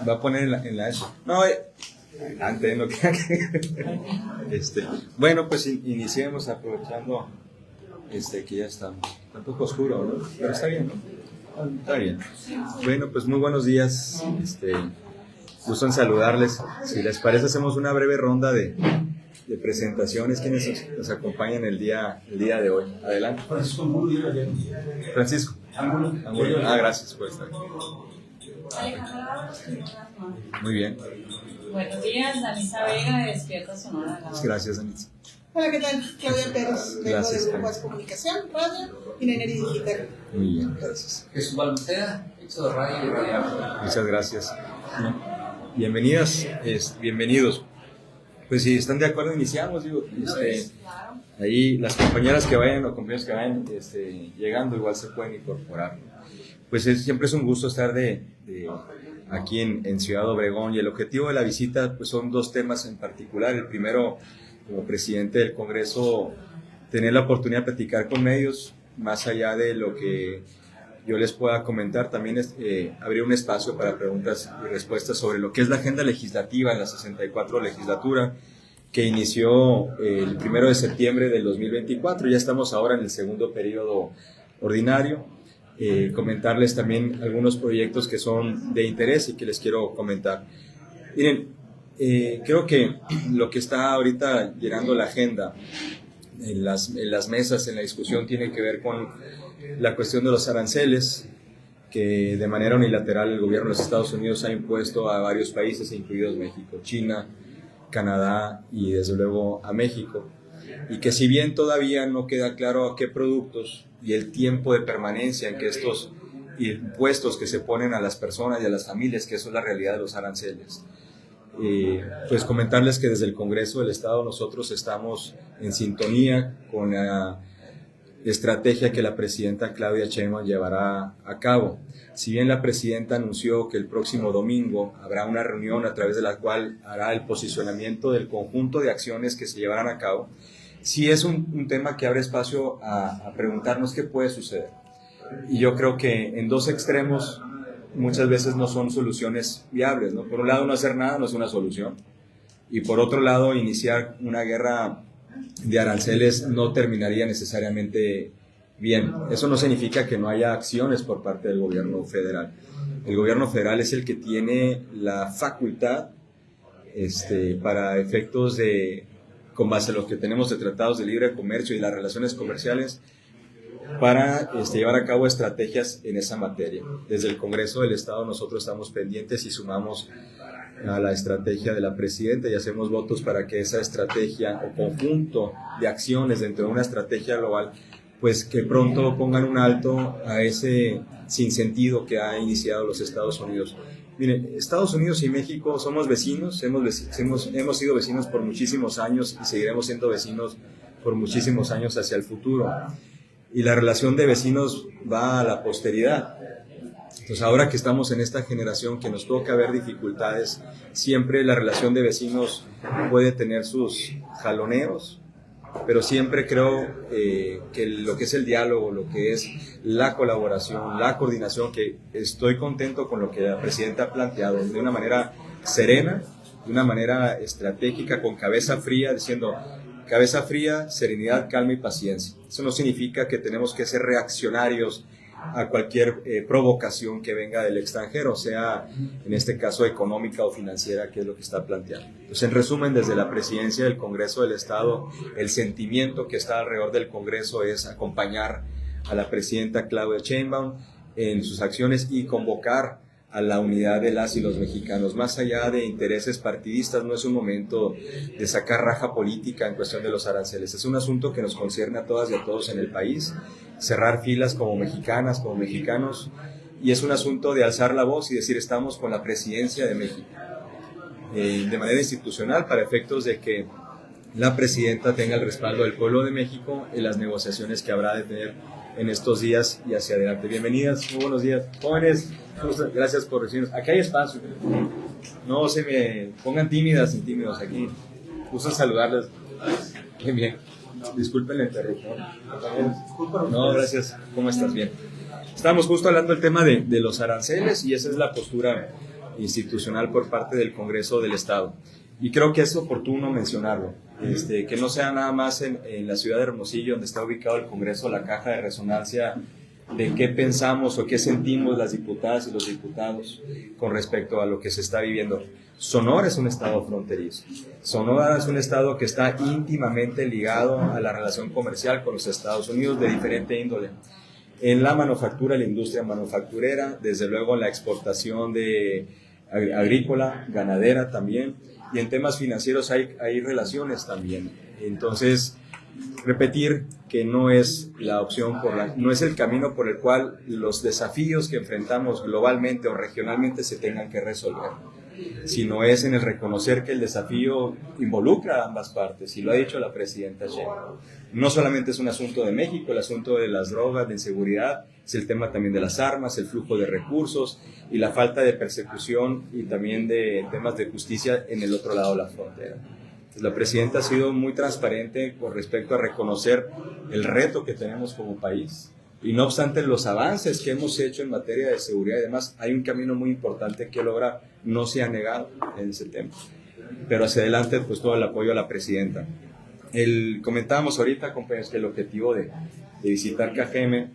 Va a poner en la eso. No, antes no queda que... Bueno, pues iniciemos aprovechando que ya estamos. Está un poco oscuro, ¿no? Pero está bien, ¿no? Está bien. Bueno, pues muy buenos días. Gusto en saludarles. Si les parece, hacemos una breve ronda de presentaciones. ¿Quiénes nos acompañan el día de hoy? Adelante. Francisco Angulo. Francisco. Angulo. Gracias por estar aquí. Muy bien. Buenos días, Danisa Vega de Despierta Sonora. Gracias, Danisa. Hola, ¿qué tal? Claudia Pérez, vengo Gracias, del Grupo de Comunicación, Radio y Neneri Digital. Muy bien, gracias. Jesús Balmaceda, Éxodo Radio y Radio. Muchas gracias. Bienvenidas, bienvenidos. Pues si están de acuerdo, iniciamos. Ahí las compañeras que vayan o compañeros que vayan llegando igual se pueden incorporar. Pues siempre es un gusto estar aquí en Ciudad Obregón, y el objetivo de la visita pues son dos temas en particular. El primero, como presidente del Congreso, tener la oportunidad de platicar con medios, más allá de lo que yo les pueda comentar, también abrir un espacio para preguntas y respuestas sobre lo que es la agenda legislativa en la 64 legislatura, que inició el 1 de septiembre del 2024. Ya estamos ahora en el segundo periodo ordinario. Comentarles también algunos proyectos que son de interés y que les quiero comentar. Miren, creo que lo que está ahorita llenando la agenda en las mesas, en la discusión, tiene que ver con la cuestión de los aranceles que de manera unilateral el gobierno de los Estados Unidos ha impuesto a varios países, incluidos México, China, Canadá y desde luego a México, y que si bien todavía no queda claro a qué productos y el tiempo de permanencia en que estos impuestos que se ponen a las personas y a las familias, que eso es la realidad de los aranceles, pues comentarles que desde el Congreso del Estado nosotros estamos en sintonía con la estrategia que la presidenta Claudia Sheinbaum llevará a cabo. Si bien la presidenta anunció que el próximo domingo habrá una reunión a través de la cual hará el posicionamiento del conjunto de acciones que se llevarán a cabo, sí es un tema que abre espacio a preguntarnos qué puede suceder. Y yo creo que en dos extremos muchas veces no son soluciones viables, ¿no? Por un lado, no hacer nada no es una solución, y por otro lado, iniciar una guerra de aranceles no terminaría necesariamente bien. Eso no significa que no haya acciones por parte del gobierno federal. El gobierno federal es el que tiene la facultad para efectos con base a lo que tenemos de tratados de libre comercio y las relaciones comerciales, para llevar a cabo estrategias en esa materia. Desde el Congreso del Estado nosotros estamos pendientes y sumamos a la estrategia de la presidenta y hacemos votos para que esa estrategia o conjunto de acciones dentro de una estrategia global, pues que pronto pongan un alto a ese sinsentido que ha iniciado los Estados Unidos. Miren, Estados Unidos y México somos vecinos, hemos sido vecinos por muchísimos años y seguiremos siendo vecinos por muchísimos años hacia el futuro. Y la relación de vecinos va a la posteridad. Entonces, ahora que estamos en esta generación que nos toca ver dificultades, siempre la relación de vecinos puede tener sus jaloneos, pero siempre creo que lo que es el diálogo, lo que es la colaboración, la coordinación, que estoy contento con lo que la presidenta ha planteado de una manera serena, de una manera estratégica, con cabeza fría, diciendo cabeza fría, serenidad, calma y paciencia. Eso no significa que tenemos que ser reaccionarios a cualquier provocación que venga del extranjero, sea en este caso económica o financiera, que es lo que está planteando. Entonces, en resumen, desde la presidencia del Congreso del Estado, el sentimiento que está alrededor del Congreso es acompañar a la presidenta Claudia Sheinbaum en sus acciones y convocar a la unidad de las y los mexicanos. Más allá de intereses partidistas, no es un momento de sacar raja política en cuestión de los aranceles. Es un asunto que nos concierne a todas y a todos en el país, cerrar filas como mexicanas, como mexicanos, y es un asunto de alzar la voz y decir estamos con la presidencia de México, de manera institucional, para efectos de que la presidenta tenga el respaldo del pueblo de México en las negociaciones que habrá de tener en estos días y hacia adelante. Bienvenidas, muy buenos días, jóvenes. Gracias por recibirnos. Aquí hay espacio. No se me pongan tímidas ni tímidos aquí. Gusto saludarles. Bien. Disculpen la interrupción. No, gracias. ¿Cómo estás? Bien. Estábamos justo hablando del tema de los aranceles y esa es la postura institucional por parte del Congreso del Estado. Y creo que es oportuno mencionarlo, que no sea nada más en la ciudad de Hermosillo, donde está ubicado el Congreso, la caja de resonancia de qué pensamos o qué sentimos las diputadas y los diputados con respecto a lo que se está viviendo. Sonora es un estado fronterizo. Sonora es un estado que está íntimamente ligado a la relación comercial con los Estados Unidos de diferente índole. En la manufactura, la industria manufacturera, desde luego en la exportación de agrícola, ganadera también, y en temas financieros hay relaciones también. Entonces, repetir que no es la opción, no es el camino por el cual los desafíos que enfrentamos globalmente o regionalmente se tengan que resolver, sino es en el reconocer que el desafío involucra a ambas partes, y lo ha dicho la presidenta Sheinbaum. No solamente es un asunto de México, el asunto de las drogas, de inseguridad, es el tema también de las armas, el flujo de recursos y la falta de persecución y también de temas de justicia en el otro lado de la frontera. La presidenta ha sido muy transparente con respecto a reconocer el reto que tenemos como país. Y no obstante los avances que hemos hecho en materia de seguridad y demás, hay un camino muy importante que lograr, no se ha negado en ese tema. Pero hacia adelante, pues todo el apoyo a la presidenta. Comentábamos ahorita, compañeros, que el objetivo de visitar KGM,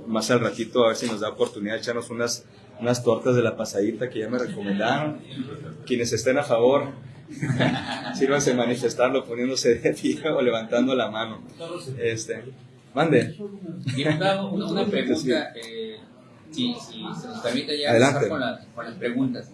más al ratito a ver si nos da oportunidad de echarnos unas tortas de la pasadita que ya me recomendaron. Quienes estén a favor, sírvanse a manifestarlo poniéndose de pie o levantando la mano. Mande. Y una pregunta, si se nos permite ya adelante empezar con las preguntas.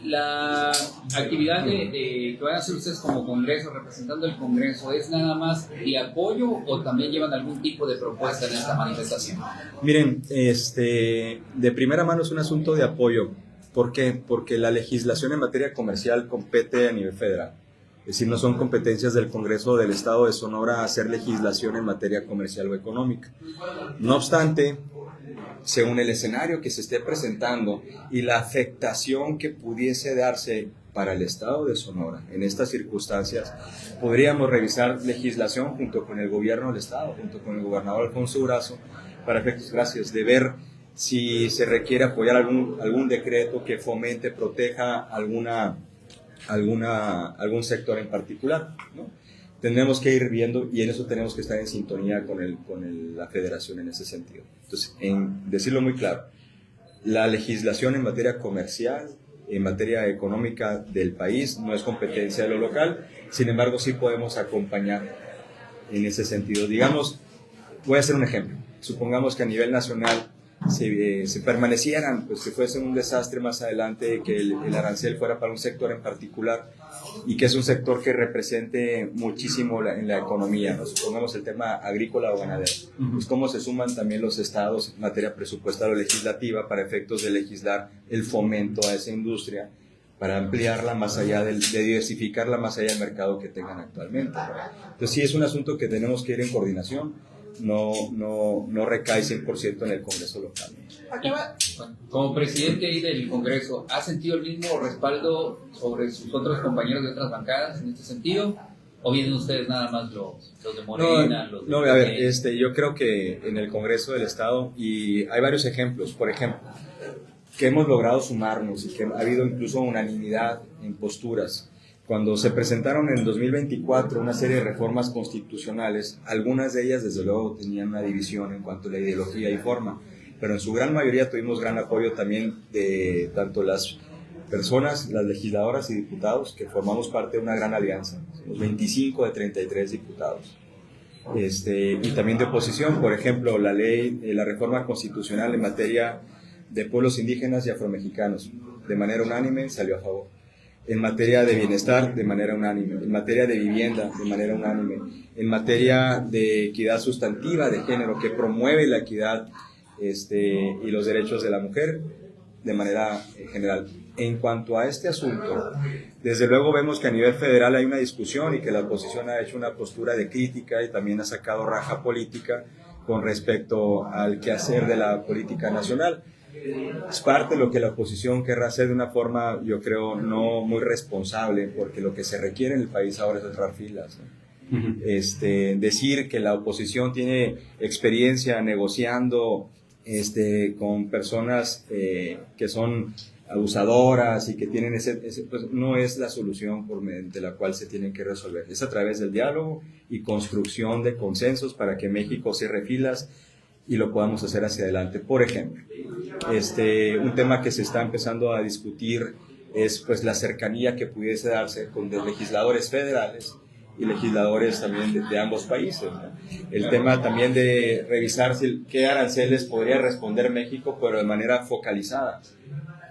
La actividad que van a hacer ustedes como Congreso, representando el Congreso, ¿es nada más de apoyo o también llevan algún tipo de propuesta en esta manifestación? Miren, de primera mano es un asunto de apoyo. ¿Por qué? Porque la legislación en materia comercial compete a nivel federal. Es decir, no son competencias del Congreso del Estado de Sonora hacer legislación en materia comercial o económica. No obstante, según el escenario que se esté presentando y la afectación que pudiese darse para el Estado de Sonora en estas circunstancias, podríamos revisar legislación junto con el gobierno del Estado, junto con el gobernador Alfonso Durazo, para efectos, de ver si se requiere apoyar algún decreto que fomente, proteja algún sector en particular, ¿no? Tenemos que ir viendo y en eso tenemos que estar en sintonía con la federación en ese sentido. Entonces, en decirlo muy claro, la legislación en materia comercial, en materia económica del país no es competencia de lo local, sin embargo sí podemos acompañar en ese sentido. Digamos, voy a hacer un ejemplo, supongamos que a nivel nacional se permanecieran, pues que fuese un desastre más adelante, que el arancel fuera para un sector en particular y que es un sector que represente muchísimo en la economía, ¿no? Supongamos el tema agrícola o ganadero, pues cómo se suman también los estados en materia presupuestal o legislativa para efectos de legislar el fomento a esa industria, para ampliarla más allá de diversificarla más allá del mercado que tengan actualmente, ¿no? Entonces sí es un asunto que tenemos que ir en coordinación. No recae 100% en el Congreso local. Como presidente ahí del Congreso, ¿ha sentido el mismo respaldo sobre sus otros compañeros de otras bancadas en este sentido? ¿O vienen ustedes nada más los de Morena? No, a ver, yo creo que en el Congreso del Estado, y hay varios ejemplos, por ejemplo, que hemos logrado sumarnos y que ha habido incluso unanimidad en posturas. Cuando se presentaron en 2024 una serie de reformas constitucionales, algunas de ellas desde luego tenían una división en cuanto a la ideología y forma, pero en su gran mayoría tuvimos gran apoyo también de tanto las personas, las legisladoras y diputados, que formamos parte de una gran alianza, somos 25 de 33 diputados, y también de oposición, por ejemplo, la reforma constitucional en materia de pueblos indígenas y afromexicanos, de manera unánime salió a favor. En materia de bienestar, de manera unánime. En materia de vivienda, de manera unánime. En materia de equidad sustantiva de género, que promueve la equidad y los derechos de la mujer, de manera general. En cuanto a este asunto, desde luego vemos que a nivel federal hay una discusión y que la oposición ha hecho una postura de crítica y también ha sacado raja política con respecto al quehacer de la política nacional. Es parte de lo que la oposición querrá hacer de una forma, yo creo, no muy responsable, porque lo que se requiere en el país ahora es cerrar filas, ¿no? Decir que la oposición tiene experiencia negociando con personas que son abusadoras y que tienen pues no es la solución mediante la cual se tienen que resolver. Es a través del diálogo y construcción de consensos para que México cierre filas y lo podamos hacer hacia adelante. Por ejemplo, un tema que se está empezando a discutir es pues la cercanía que pudiese darse con legisladores federales y legisladores también de ambos países, ¿no? El tema también de revisar qué aranceles podría responder México, pero de manera focalizada,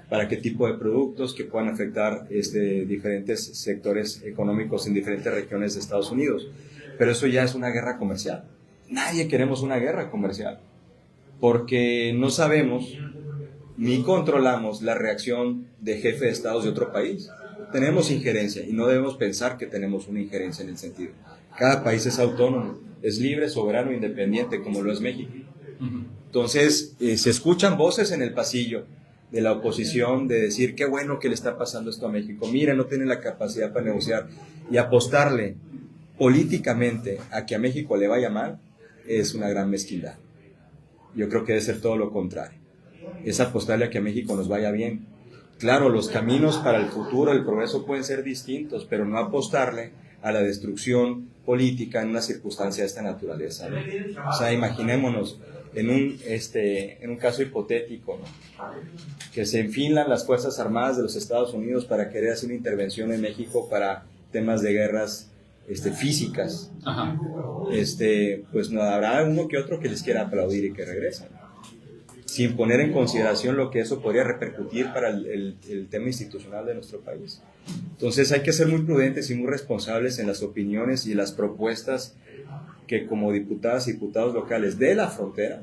para qué tipo de productos que puedan afectar diferentes sectores económicos en diferentes regiones de Estados Unidos. Pero eso ya es una guerra comercial. Nadie queremos una guerra comercial, porque no sabemos ni controlamos la reacción de jefe de estados de otro país. Tenemos injerencia y no debemos pensar que tenemos una injerencia en el sentido. Cada país es autónomo, es libre, soberano, independiente, como lo es México. Entonces, se escuchan voces en el pasillo de la oposición de decir qué bueno que le está pasando esto a México. Mira, no tiene la capacidad para negociar, y apostarle políticamente a que a México le vaya mal es una gran mezquindad. Yo creo que debe ser todo lo contrario. Es apostarle a que a México nos vaya bien. Claro, los caminos para el futuro, el progreso pueden ser distintos, pero no apostarle a la destrucción política en una circunstancia de esta naturaleza, ¿no? O sea, imaginémonos en un caso hipotético, ¿no? Que se enfilan las Fuerzas Armadas de los Estados Unidos para querer hacer una intervención en México para temas de guerras físicas. Ajá. Pues no habrá uno que otro que les quiera aplaudir y que regresen, sin poner en consideración lo que eso podría repercutir para el tema institucional de nuestro país. Entonces hay que ser muy prudentes y muy responsables en las opiniones y las propuestas que como diputadas y diputados locales de la frontera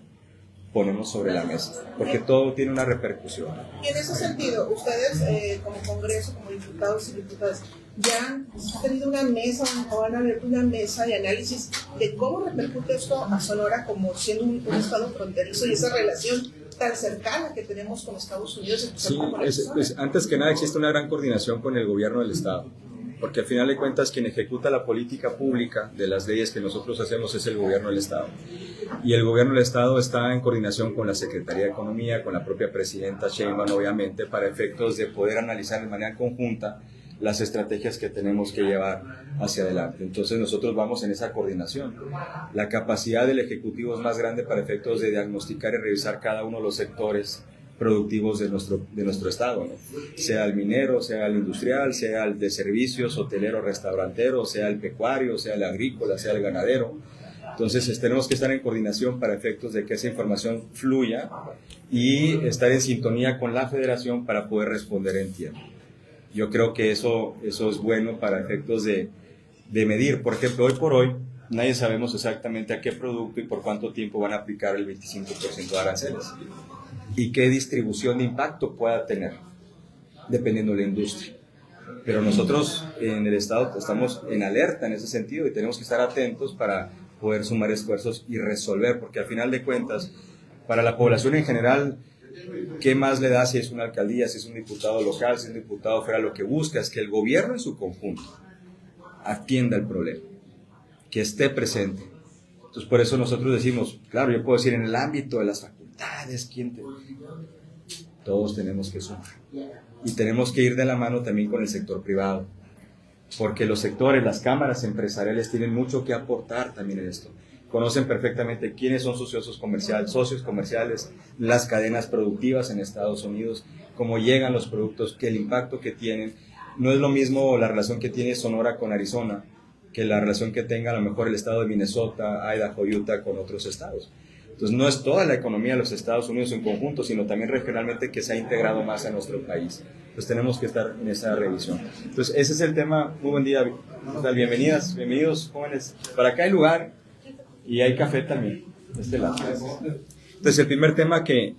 ponemos sobre la mesa, porque todo tiene una repercusión. Y en ese sentido, ustedes como Congreso, como diputados y diputadas, ya han tenido una mesa o van a ver una mesa de análisis de cómo repercute esto a Sonora como siendo un estado fronterizo y esa relación tan cercana que tenemos con Estados Unidos. Sí, pues, antes que nada existe una gran coordinación con el gobierno del estado, porque al final de cuentas quien ejecuta la política pública de las leyes que nosotros hacemos es el gobierno del estado, y el gobierno del estado está en coordinación con la Secretaría de Economía, con la propia presidenta Sheinbaum, obviamente, para efectos de poder analizar de manera conjunta las estrategias que tenemos que llevar hacia adelante. Entonces nosotros vamos en esa coordinación. La capacidad del Ejecutivo es más grande para efectos de diagnosticar y revisar cada uno de los sectores productivos de nuestro estado, ¿no? Sea el minero, sea el industrial, sea el de servicios, hotelero, restaurantero, sea el pecuario, sea el agrícola, sea el ganadero. Entonces tenemos que estar en coordinación para efectos de que esa información fluya y estar en sintonía con la federación para poder responder en tiempo. Yo creo que eso es bueno para efectos de medir. Por ejemplo, hoy por hoy nadie sabemos exactamente a qué producto y por cuánto tiempo van a aplicar el 25% de aranceles y qué distribución de impacto pueda tener, dependiendo de la industria. Pero nosotros en el Estado estamos en alerta en ese sentido y tenemos que estar atentos para poder sumar esfuerzos y resolver, porque al final de cuentas, para la población en general, ¿qué más le da si es una alcaldía, si es un diputado local, si es un diputado federal? Lo que busca es que el gobierno en su conjunto atienda el problema, que esté presente. Entonces, por eso nosotros decimos, claro, yo puedo decir en el ámbito de las facultades, todos tenemos que sumar. Y tenemos que ir de la mano también con el sector privado, porque los sectores, las cámaras empresariales tienen mucho que aportar también en esto. Conocen perfectamente quiénes son sus socios comerciales, las cadenas productivas en Estados Unidos, cómo llegan los productos, que el impacto que tienen. No es lo mismo la relación que tiene Sonora con Arizona que la relación que tenga a lo mejor el estado de Minnesota, Idaho, Utah con otros estados. Entonces no es toda la economía de los Estados Unidos en conjunto, sino también regionalmente que se ha integrado más a nuestro país. Entonces tenemos que estar en esa revisión. Entonces ese es el tema. Muy buen día. Bienvenidos jóvenes. Para acá hay lugar y hay café también, de este lado. Entonces el primer tema que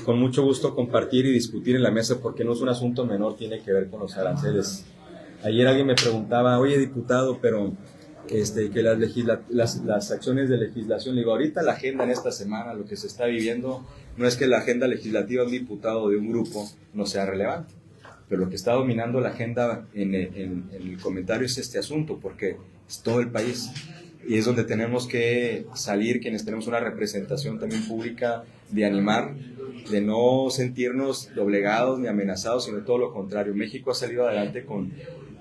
con mucho gusto compartir y discutir en la mesa, porque no es un asunto menor, tiene que ver con los aranceles. Ayer alguien me preguntaba, oye diputado, pero que las acciones de legislación, le digo, ahorita la agenda en esta semana, lo que se está viviendo, no es que la agenda legislativa de un diputado de un grupo no sea relevante, pero lo que está dominando la agenda en el comentario es este asunto, porque es todo el país. Y es donde tenemos que salir, quienes tenemos una representación también pública, de animar, de no sentirnos doblegados ni amenazados, sino todo lo contrario. México ha salido adelante con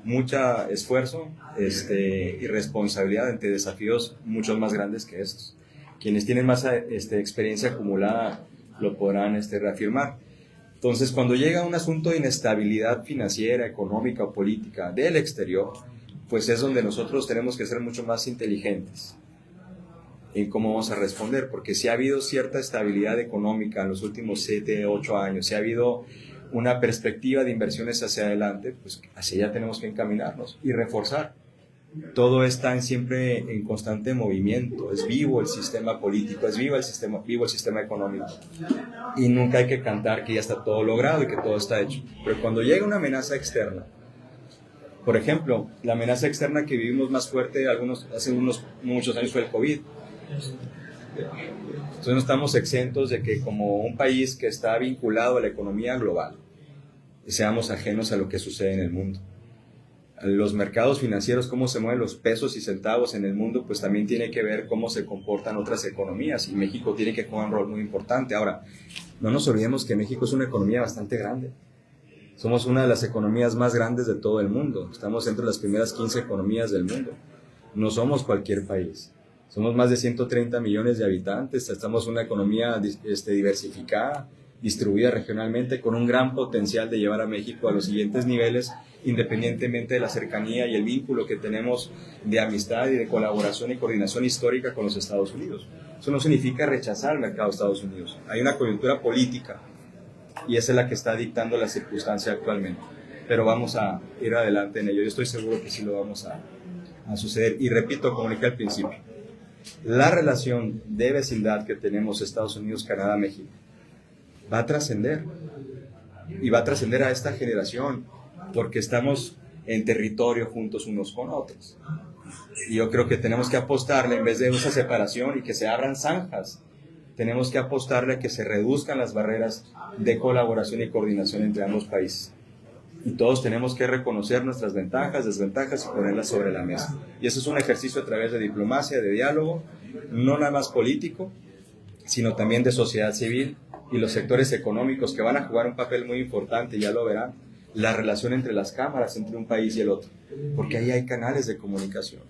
mucho esfuerzo y responsabilidad ante desafíos mucho más grandes que estos. Quienes tienen más experiencia acumulada lo podrán reafirmar. Entonces, cuando llega un asunto de inestabilidad financiera, económica o política del exterior, pues es donde nosotros tenemos que ser mucho más inteligentes en cómo vamos a responder, porque si ha habido cierta estabilidad económica en los últimos 7, 8 años, si ha habido una perspectiva de inversiones hacia adelante, pues hacia allá tenemos que encaminarnos y reforzar. Todo está siempre en constante movimiento, es vivo el sistema político, es vivo el sistema económico, y nunca hay que cantar que ya está todo logrado y que todo está hecho. Pero cuando llega una amenaza externa, por ejemplo, la amenaza externa que vivimos más fuerte hace muchos años fue el COVID. Entonces no estamos exentos de que, como un país que está vinculado a la economía global, seamos ajenos a lo que sucede en el mundo. Los mercados financieros, cómo se mueven los pesos y centavos en el mundo, pues también tiene que ver cómo se comportan otras economías, y México tiene que jugar un rol muy importante. Ahora, no nos olvidemos que México es una economía bastante grande. Somos una de las economías más grandes de todo el mundo. Estamos entre las primeras 15 economías del mundo. No somos cualquier país. Somos más de 130 millones de habitantes. Estamos una economía diversificada, distribuida regionalmente, con un gran potencial de llevar a México a los siguientes niveles, independientemente de la cercanía y el vínculo que tenemos de amistad y de colaboración y coordinación histórica con los Estados Unidos. Eso no significa rechazar el mercado de Estados Unidos. Hay una coyuntura política, y esa es la que está dictando la circunstancia actualmente. Pero vamos a ir adelante en ello. Yo estoy seguro que sí lo vamos a suceder. Y repito, como dije al principio, la relación de vecindad que tenemos Estados Unidos, Canadá, México, va a trascender. Y va a trascender a esta generación, porque estamos en territorio juntos unos con otros. Y yo creo que tenemos que apostarle, en vez de esa separación y que se abran zanjas, tenemos que apostarle a que se reduzcan las barreras de colaboración y coordinación entre ambos países. Y todos tenemos que reconocer nuestras ventajas, desventajas y ponerlas sobre la mesa. Y eso es un ejercicio a través de diplomacia, de diálogo, no nada más político, sino también de sociedad civil y los sectores económicos, que van a jugar un papel muy importante, ya lo verán, la relación entre las cámaras, entre un país y el otro, porque ahí hay canales de comunicación.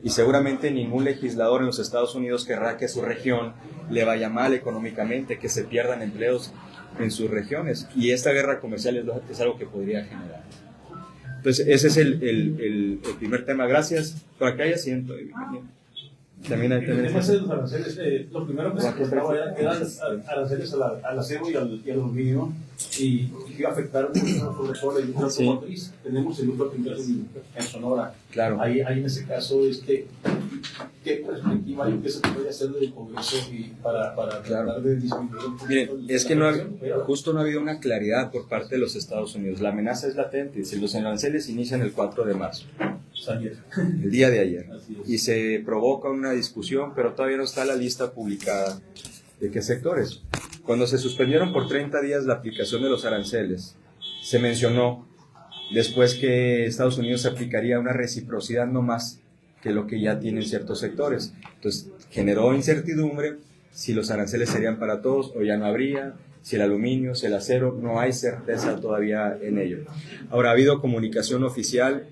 Y seguramente ningún legislador en los Estados Unidos querrá que su región le vaya mal económicamente, que se pierdan empleos en sus regiones. Y esta guerra comercial es algo que podría generar. Entonces, ese es el primer tema. Gracias. Por acá hay asiento. También hay el tema de los aranceles, lo primero que se trataba eran aranceles al acero y al aluminio, y que iba a afectar mucho, sobre todo la industria automotriz. Tenemos el uso en Sonora. Claro. Ahí en ese caso, ¿qué perspectiva hay? ¿Qué se puede hacer del Congreso para tratar de disminuir un poco? Miren, es que justo no ha habido una claridad por parte de los Estados Unidos. La amenaza es latente. Si los aranceles inician el 4 de marzo. El día de ayer. Y se provoca una discusión, pero todavía no está la lista publicada de qué sectores. Cuando se suspendieron por 30 días la aplicación de los aranceles, se mencionó después que Estados Unidos aplicaría una reciprocidad no más que lo que ya tienen ciertos sectores. Entonces generó incertidumbre si los aranceles serían para todos o ya no habría, si el aluminio, si el acero, no hay certeza todavía en ello. Ahora, ha habido comunicación oficial,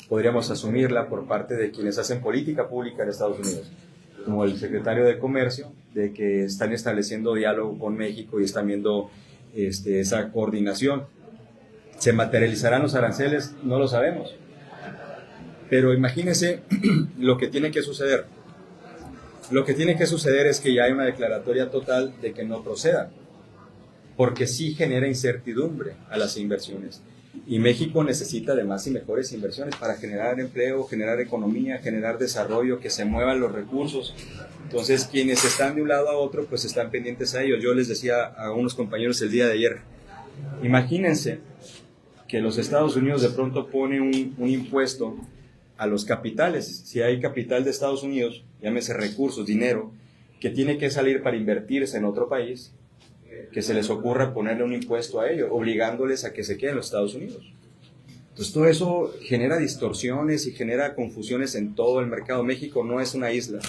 podríamos asumirla por parte de quienes hacen política pública en Estados Unidos, como el secretario de Comercio, de que están estableciendo diálogo con México y están viendo esa coordinación. ¿Se materializarán los aranceles? No lo sabemos. Pero imagínense lo que tiene que suceder. Lo que tiene que suceder es que ya hay una declaratoria total de que no proceda, porque sí genera incertidumbre a las inversiones. Y México necesita de más y mejores inversiones para generar empleo, generar economía, generar desarrollo, que se muevan los recursos. Entonces, quienes están de un lado a otro, pues están pendientes a ellos. Yo les decía a unos compañeros el día de ayer, imagínense que los Estados Unidos de pronto ponen un impuesto a los capitales. Si hay capital de Estados Unidos, llámese recursos, dinero, que tiene que salir para invertirse en otro país, que se les ocurra ponerle un impuesto a ello, obligándoles a que se queden en los Estados Unidos. Entonces todo eso genera distorsiones y genera confusiones en todo el mercado. México no es una isla.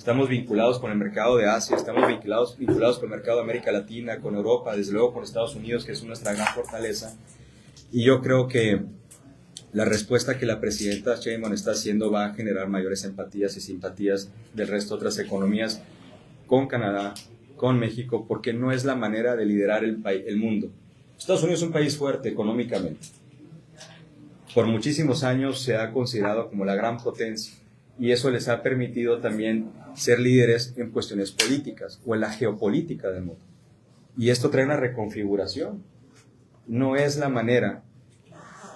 estamos vinculados con el mercado de Asia, estamos vinculados con el mercado de América Latina, con Europa, desde luego con Estados Unidos, que es nuestra gran fortaleza. Y yo creo que la respuesta que la presidenta Sheinbaum está haciendo va a generar mayores empatías y simpatías del resto de otras economías con Canadá, con México, porque no es la manera de liderar el mundo. Estados Unidos es un país fuerte económicamente. Por muchísimos años se ha considerado como la gran potencia y eso les ha permitido también ser líderes en cuestiones políticas o en la geopolítica del mundo. Y esto trae una reconfiguración. No es la manera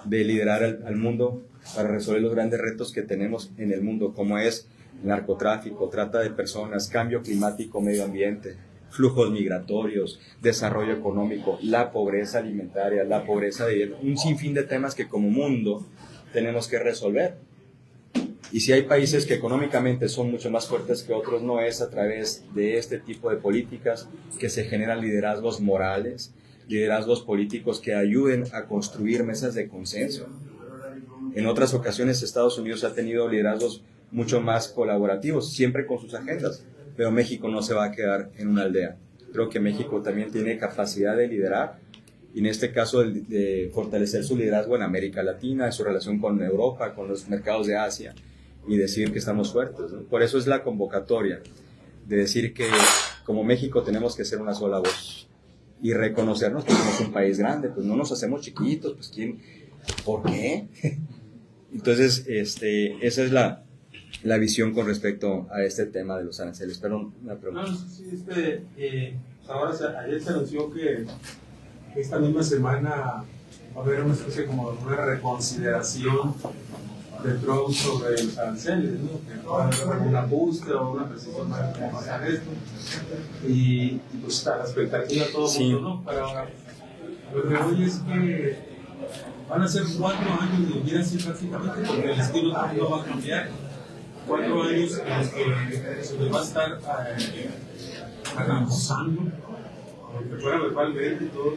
de liderar al mundo para resolver los grandes retos que tenemos en el mundo, como es narcotráfico, trata de personas, cambio climático, medio ambiente, flujos migratorios, desarrollo económico, la pobreza alimentaria, la pobreza de un sinfín de temas que como mundo tenemos que resolver. Y si hay países que económicamente son mucho más fuertes que otros, no es a través de este tipo de políticas que se generan liderazgos morales, liderazgos políticos que ayuden a construir mesas de consenso. En otras ocasiones Estados Unidos ha tenido liderazgos mucho más colaborativos, siempre con sus agendas, pero México no se va a quedar en una aldea. Creo que México también tiene capacidad de liderar, y en este caso de fortalecer su liderazgo en América Latina, en su relación con Europa, con los mercados de Asia, y decir que estamos fuertes, ¿no? Por eso es la convocatoria, de decir que como México tenemos que ser una sola voz, y reconocernos que somos un país grande, pues no nos hacemos chiquitos, pues ¿quién? ¿Por qué? Entonces, esa es la visión con respecto a este tema de los aranceles. Perdón, una pregunta. No, sí, ayer se anunció que esta misma semana va a haber una especie como una reconsideración de Trump sobre los aranceles, ¿no? Que va a haber una búsqueda o una precisión para cómo hacer esto. Y pues está la expectativa de todo el mundo, ¿no? Para lo que hoy es que van a ser 4 años de vivir así prácticamente, porque el estilo no va a cambiar. 4 años en los que se les va a estar acosando, aunque fuera verbalmente y todo,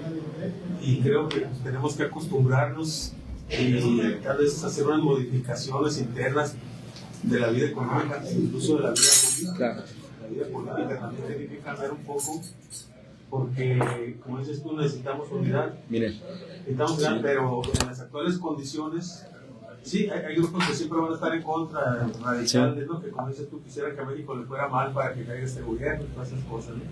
y creo que tenemos que acostumbrarnos y tal vez hacer unas modificaciones internas de la vida económica, incluso de la vida política. Claro. La vida política también tiene que cambiar un poco, porque, como dices tú, necesitamos unidad. Necesitamos unidad, pero en las actuales condiciones, sí, hay grupos que siempre van a estar en contra, radicales, ¿no? Que como dices tú, quisiera que a México le fuera mal para que caiga este gobierno y todas esas cosas, ¿no?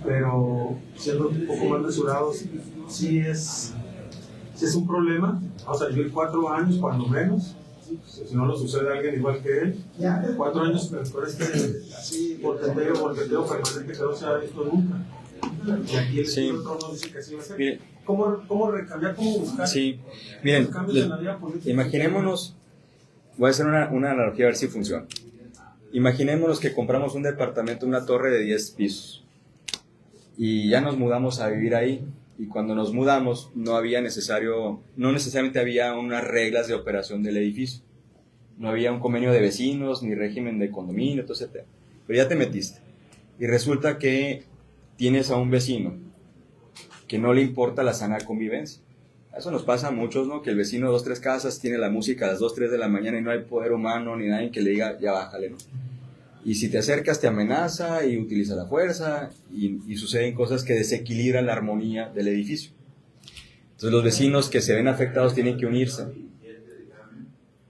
Pero siendo un poco más mesurados, sí es un problema. Vamos a vivir 4 años, cuando menos, si no lo sucede a alguien igual que él, 4 años, pero por así volteteo permanente que no se ha visto nunca. Y aquí el otro no dice que así va a ser. Miren, ¿Cómo recambiar, cómo buscar? Sí, miren, cambios en la vida política? Imaginémonos, voy a hacer una analogía a ver si funciona. Imaginémonos que compramos un departamento, una torre de 10 pisos, y ya nos mudamos a vivir ahí, y cuando nos mudamos no necesariamente había unas reglas de operación del edificio, no había un convenio de vecinos, ni régimen de condominio, todo ese tema. Pero ya te metiste, y resulta que tienes a un vecino que no le importa la sana convivencia. Eso nos pasa a muchos, ¿no? Que el vecino de 2, 3 casas tiene la música a las 2, 3 de la mañana y no hay poder humano ni nadie que le diga, ya bájale, ¿no? Y si te acercas te amenaza y utiliza la fuerza y suceden cosas que desequilibran la armonía del edificio. Entonces los vecinos que se ven afectados tienen que unirse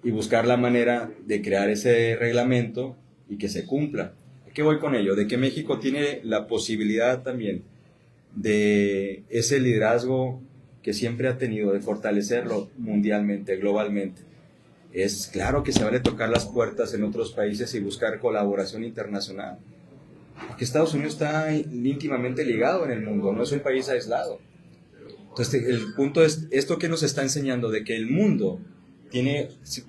y buscar la manera de crear ese reglamento y que se cumpla. ¿A qué voy con ello? De que México tiene la posibilidad también de ese liderazgo que siempre ha tenido, de fortalecerlo mundialmente, globalmente. Es claro que se vale tocar las puertas en otros países y buscar colaboración internacional, porque Estados Unidos está íntimamente ligado en el mundo, no es un país aislado. Entonces el punto es esto que nos está enseñando, de que el mundo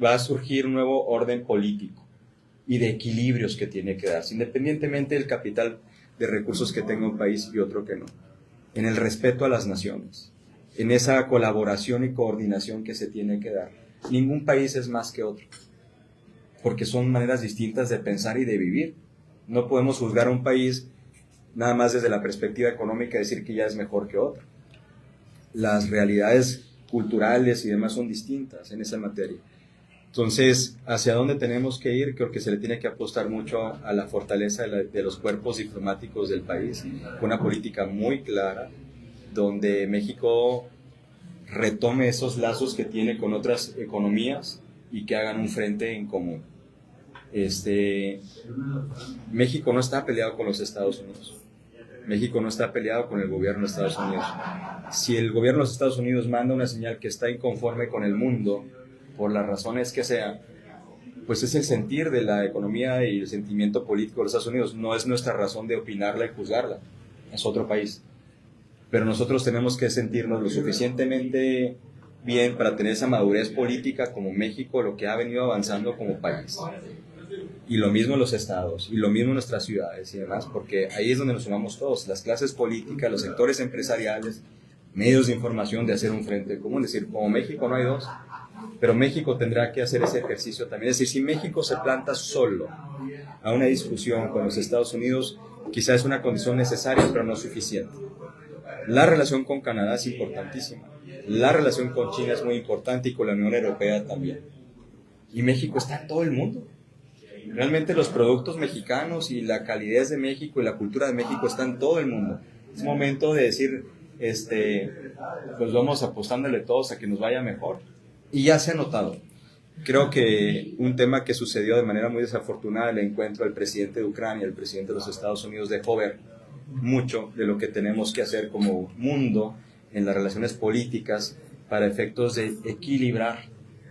va a surgir un nuevo orden político y de equilibrios que tiene que darse, independientemente del capital de recursos que tenga un país y otro que no, en el respeto a las naciones, en esa colaboración y coordinación que se tiene que dar. Ningún país es más que otro, porque son maneras distintas de pensar y de vivir. No podemos juzgar a un país nada más desde la perspectiva económica y decir que ya es mejor que otro. Las realidades culturales y demás son distintas en esa materia. Entonces, ¿hacia dónde tenemos que ir? Creo que se le tiene que apostar mucho a la fortaleza de los cuerpos diplomáticos del país, con una política muy clara, donde México retome esos lazos que tiene con otras economías y que hagan un frente en común. México no está peleado con los Estados Unidos. México no está peleado con el gobierno de Estados Unidos. Si el gobierno de los Estados Unidos manda una señal que está inconforme con el mundo, por las razones que sean, pues es el sentir de la economía y el sentimiento político de los Estados Unidos. No es nuestra razón de opinarla y juzgarla. Es otro país. Pero nosotros tenemos que sentirnos lo suficientemente bien para tener esa madurez política como México, lo que ha venido avanzando como país. Y lo mismo en los estados, y lo mismo en nuestras ciudades y demás, porque ahí es donde nos sumamos todos, las clases políticas, los sectores empresariales, medios de información, de hacer un frente común. Es decir, como México no hay dos, pero México tendrá que hacer ese ejercicio también. Es decir, si México se planta solo a una discusión con los Estados Unidos, quizás es una condición necesaria, pero no suficiente. La relación con Canadá es importantísima, la relación con China es muy importante y con la Unión Europea también. Y México está en todo el mundo. Realmente los productos mexicanos y la calidez de México y la cultura de México está en todo el mundo. Es momento de decir, pues vamos apostándole todos a que nos vaya mejor. Y ya se ha notado. Creo que un tema que sucedió de manera muy desafortunada, el encuentro del presidente de Ucrania y el presidente de los Estados Unidos, dejó ver mucho de lo que tenemos que hacer como mundo en las relaciones políticas para efectos de equilibrar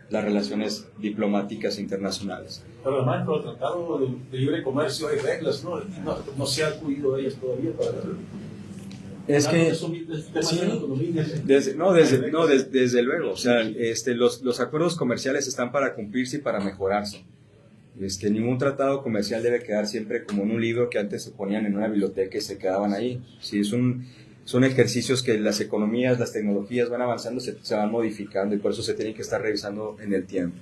las relaciones diplomáticas internacionales. Pero además, por el Tratado de Libre Comercio hay reglas, no se ha acudido a ellas todavía para... Es que desde luego, o sea, los acuerdos comerciales están para cumplirse y para mejorarse. Ningún tratado comercial debe quedar siempre como en un libro que antes se ponían en una biblioteca y se quedaban ahí. Sí, son ejercicios que las economías, las tecnologías van avanzando, se van modificando y por eso se tienen que estar revisando en el tiempo.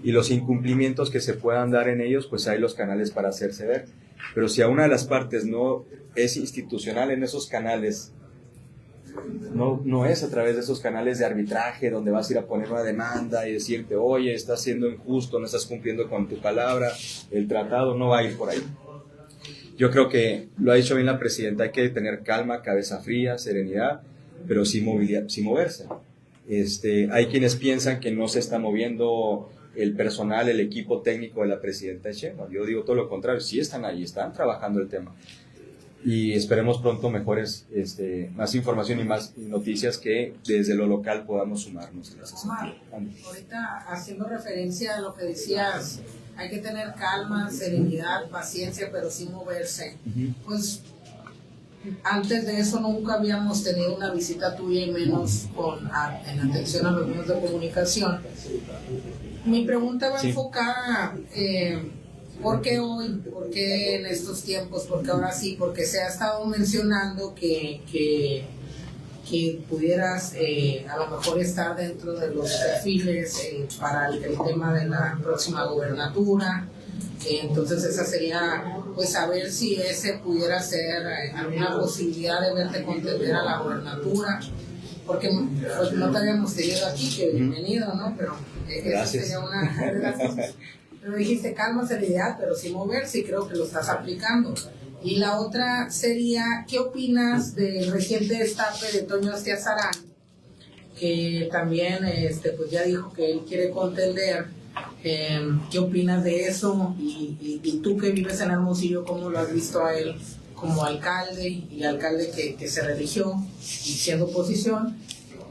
Y los incumplimientos que se puedan dar en ellos, pues hay los canales para hacerse ver. Pero si a una de las partes no es institucional en esos canales, no es a través de esos canales de arbitraje donde vas a ir a poner una demanda y decirte, oye, estás siendo injusto, no estás cumpliendo con tu palabra, el tratado no va a ir por ahí. Yo creo que lo ha dicho bien la presidenta, hay que tener calma, cabeza fría, serenidad, pero sí moverse. Hay quienes piensan que no se está moviendo el personal, el equipo técnico de la presidenta Sheinbaum. Yo digo todo lo contrario, sí están ahí, están trabajando el tema. Y esperemos pronto mejores, más información y más noticias que desde lo local podamos sumarnos. Omar, ahorita haciendo referencia a lo que decías, hay que tener calma, serenidad, paciencia, pero sin moverse. Pues antes de eso nunca habíamos tenido una visita tuya y menos en atención a los medios de comunicación. Mi pregunta va enfocada, ¿por qué hoy? ¿Por qué en estos tiempos? ¿Por qué ahora sí? Porque se ha estado mencionando que pudieras a lo mejor estar dentro de los perfiles para el tema de la próxima gobernatura. Entonces esa sería, pues, saber si ese pudiera ser alguna posibilidad de verte contender a la gobernatura. Porque pues, no te habíamos tenido aquí, que bienvenido, ¿no? Pero esa sería una de las cosas. Pero dijiste calma, serenidad, pero sin moverse, y creo que lo estás aplicando. Y la otra sería, ¿qué opinas del reciente destape de Toño Estiazarán? Que también pues ya dijo que él quiere contender. ¿Qué opinas de eso? Y tú que vives en Hermosillo, ¿cómo lo has visto a él como alcalde y alcalde que se religió y siendo oposición?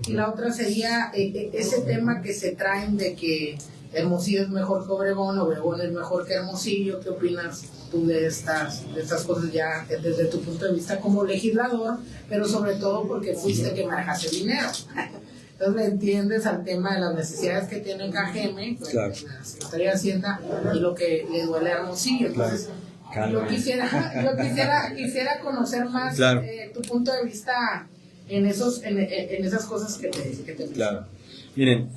Y la otra sería ese tema que se traen de que Hermosillo es mejor que Obregón, Obregón es mejor que Hermosillo. ¿Qué opinas tú de estas cosas ya desde tu punto de vista como legislador, pero sobre todo porque fuiste que manejaste dinero? Entonces le entiendes al tema de las necesidades que tiene Cajeme, pues, claro, en la Secretaría de Hacienda, y lo que le duele a Hermosillo. Entonces, claro, yo quisiera conocer más, claro, tu punto de vista en esas cosas que te claro. Miren,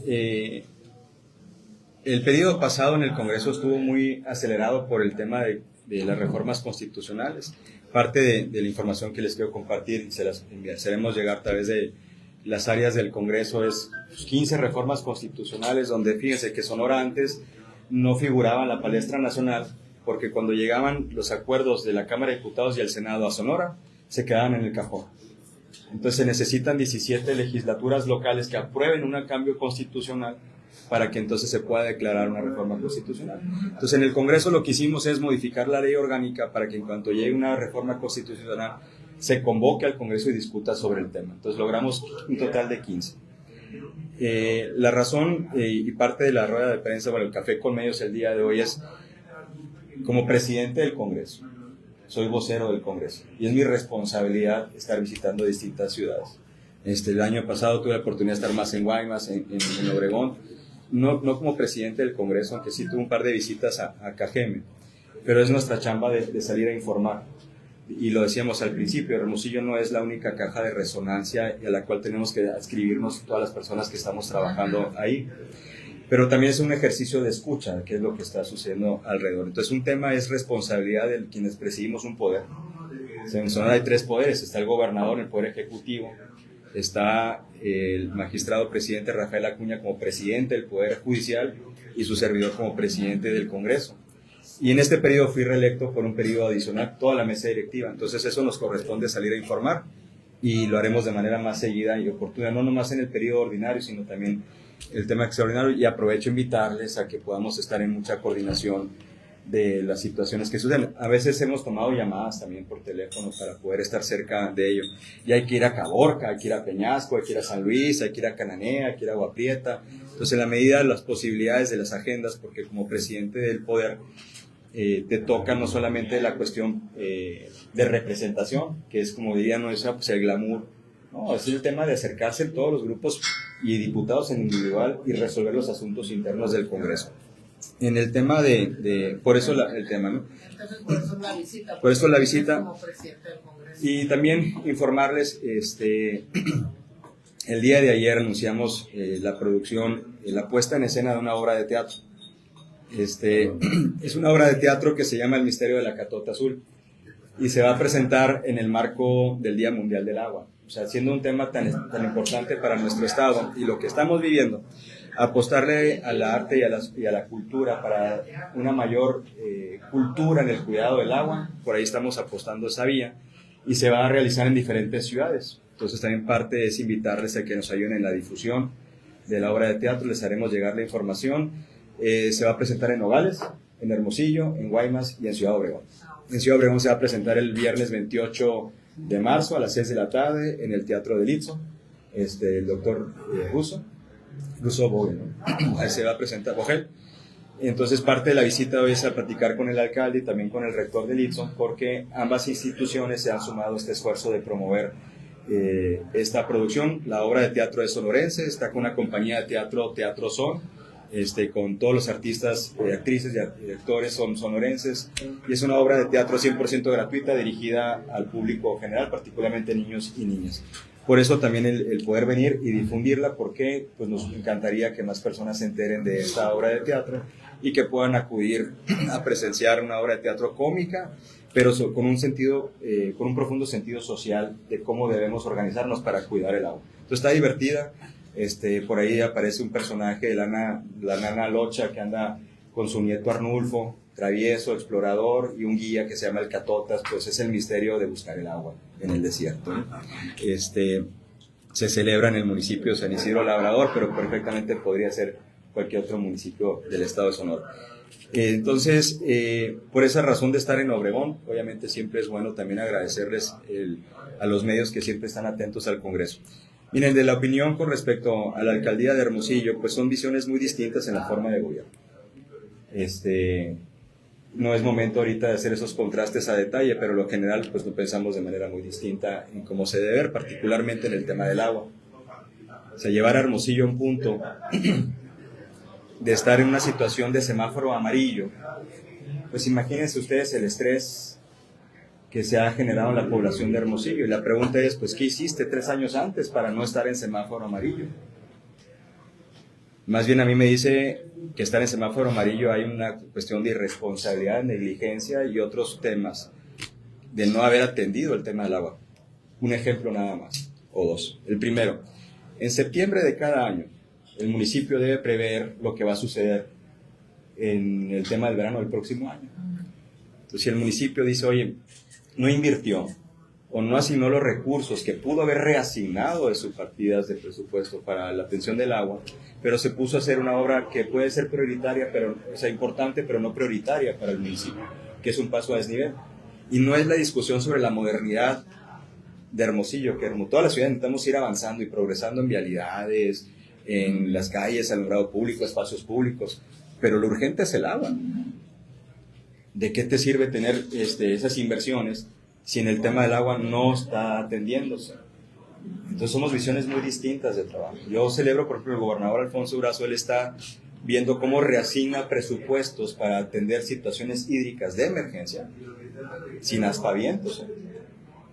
el periodo pasado en el Congreso estuvo muy acelerado por el tema de las reformas constitucionales. Parte de la información que les quiero compartir se las haremos llegar a través de las áreas del Congreso es 15 reformas constitucionales, donde fíjense que Sonora antes no figuraba en la palestra nacional, porque cuando llegaban los acuerdos de la Cámara de Diputados y el Senado a Sonora, se quedaban en el cajón. Entonces se necesitan 17 legislaturas locales que aprueben un cambio constitucional para que entonces se pueda declarar una reforma constitucional. Entonces en el Congreso lo que hicimos es modificar la ley orgánica para que en cuanto llegue una reforma constitucional se convoque al Congreso y discuta sobre el tema. Entonces logramos un total de 15. La razón y parte de la rueda de prensa, bueno, el café con medios el día de hoy es como presidente del Congreso. Soy vocero del Congreso y es mi responsabilidad estar visitando distintas ciudades. El año pasado tuve la oportunidad de estar más en Guaymas, en Obregón, no como presidente del Congreso, aunque sí tuve un par de visitas a Cajeme, pero es nuestra chamba de salir a informar. Y lo decíamos al principio, Hermosillo no es la única caja de resonancia a la cual tenemos que adscribirnos todas las personas que estamos trabajando ahí. Pero también es un ejercicio de escucha, que es lo que está sucediendo alrededor. Entonces, un tema es responsabilidad de quienes presidimos un poder. En Sonora hay 3 poderes: está el gobernador, el poder ejecutivo, está el magistrado presidente Rafael Acuña como presidente del poder judicial y su servidor como presidente del Congreso. Y en este periodo fui reelecto por un periodo adicional toda la mesa directiva. Entonces, eso nos corresponde salir a informar y lo haremos de manera más seguida y oportuna, no nomás en el periodo ordinario, sino también el tema extraordinario, y aprovecho invitarles a que podamos estar en mucha coordinación de las situaciones que suceden. A veces hemos tomado llamadas también por teléfono para poder estar cerca de ello. Y hay que ir a Caborca, hay que ir a Peñasco, hay que ir a San Luis, hay que ir a Cananea, hay que ir a Agua Prieta. Entonces, en la medida de las posibilidades de las agendas, porque como presidente del poder te toca no solamente la cuestión de representación, que es, como dirían, no es pues el glamour, no, es el tema de acercarse en todos los grupos y diputados en individual y resolver los asuntos internos del Congreso. En el tema por eso el tema, ¿no? Entonces, por eso la visita. Por eso la visita. Como presidente del Congreso. Y también informarles, el día de ayer anunciamos la producción, la puesta en escena de una obra de teatro. Es una obra de teatro que se llama El Misterio de la Catota Azul y se va a presentar en el marco del Día Mundial del Agua. O sea, siendo un tema tan importante para nuestro estado y lo que estamos viviendo, apostarle al arte y a la cultura para una mayor cultura en el cuidado del agua. Por ahí estamos apostando esa vía y se va a realizar en diferentes ciudades. Entonces también parte es invitarles a que nos ayuden en la difusión de la obra de teatro. Les haremos llegar la información. Se va a presentar en Nogales, en Hermosillo, en Guaymas y en Ciudad Obregón. En Ciudad Obregón se va a presentar el viernes 28 de marzo a las 6 de la tarde en el Teatro del Itzo, el doctor Russo Vogel, ¿no? Ahí se va a presentar Vogel. Entonces, parte de la visita hoy es a platicar con el alcalde y también con el rector del Itzo, porque ambas instituciones se han sumado a este esfuerzo de promover esta producción. La obra de teatro es sonorense, está con una compañía de teatro, Teatro Son, con todos los artistas, actrices y actores son sonorenses, y es una obra de teatro 100% gratuita dirigida al público general, particularmente niños y niñas. Por eso también el poder venir y difundirla, porque pues nos encantaría que más personas se enteren de esta obra de teatro y que puedan acudir a presenciar una obra de teatro cómica, pero con un profundo sentido social de cómo debemos organizarnos para cuidar el agua. Entonces está divertida. Por ahí aparece un personaje de la nana Locha que anda con su nieto Arnulfo, travieso, explorador, y un guía que se llama el Catotas. Pues es el misterio de buscar el agua en el desierto, ¿no? Se celebra en el municipio de San Isidro Labrador, pero perfectamente podría ser cualquier otro municipio del estado de Sonora. Entonces, por esa razón de estar en Obregón, obviamente siempre es bueno también agradecerles a los medios que siempre están atentos al Congreso. Miren, de la opinión con respecto a la alcaldía de Hermosillo, pues son visiones muy distintas en la forma de gobierno. No es momento ahorita de hacer esos contrastes a detalle, pero lo general pues lo pensamos de manera muy distinta en cómo se debe ver, particularmente en el tema del agua. O sea, llevar a Hermosillo a un punto de estar en una situación de semáforo amarillo, pues imagínense ustedes el estrés que se ha generado en la población de Hermosillo. Y la pregunta es, pues, ¿qué hiciste 3 años antes para no estar en semáforo amarillo? Más bien a mí me dice que estar en semáforo amarillo hay una cuestión de irresponsabilidad, negligencia y otros temas de no haber atendido el tema del agua. Un ejemplo nada más, o 2. El primero, En septiembre de cada año, el municipio debe prever lo que va a suceder en el tema del verano del próximo año. Entonces, si el municipio dice, oye, no invirtió o no asignó los recursos que pudo haber reasignado de sus partidas de presupuesto para la atención del agua, pero se puso a hacer una obra que puede ser prioritaria, pero, o sea, importante, pero no prioritaria para el municipio, que es un paso a desnivel. Y no es la discusión sobre la modernidad de Hermosillo, que toda la ciudad necesitamos ir avanzando y progresando en vialidades, en las calles, alumbrado público, espacios públicos, pero lo urgente es el agua. ¿De qué te sirve tener esas inversiones si en el tema del agua no está atendiéndose? Entonces somos visiones muy distintas de trabajo. Yo celebro, por ejemplo, el gobernador Alfonso Durazo, él está viendo cómo reasigna presupuestos para atender situaciones hídricas de emergencia sin aspavientos.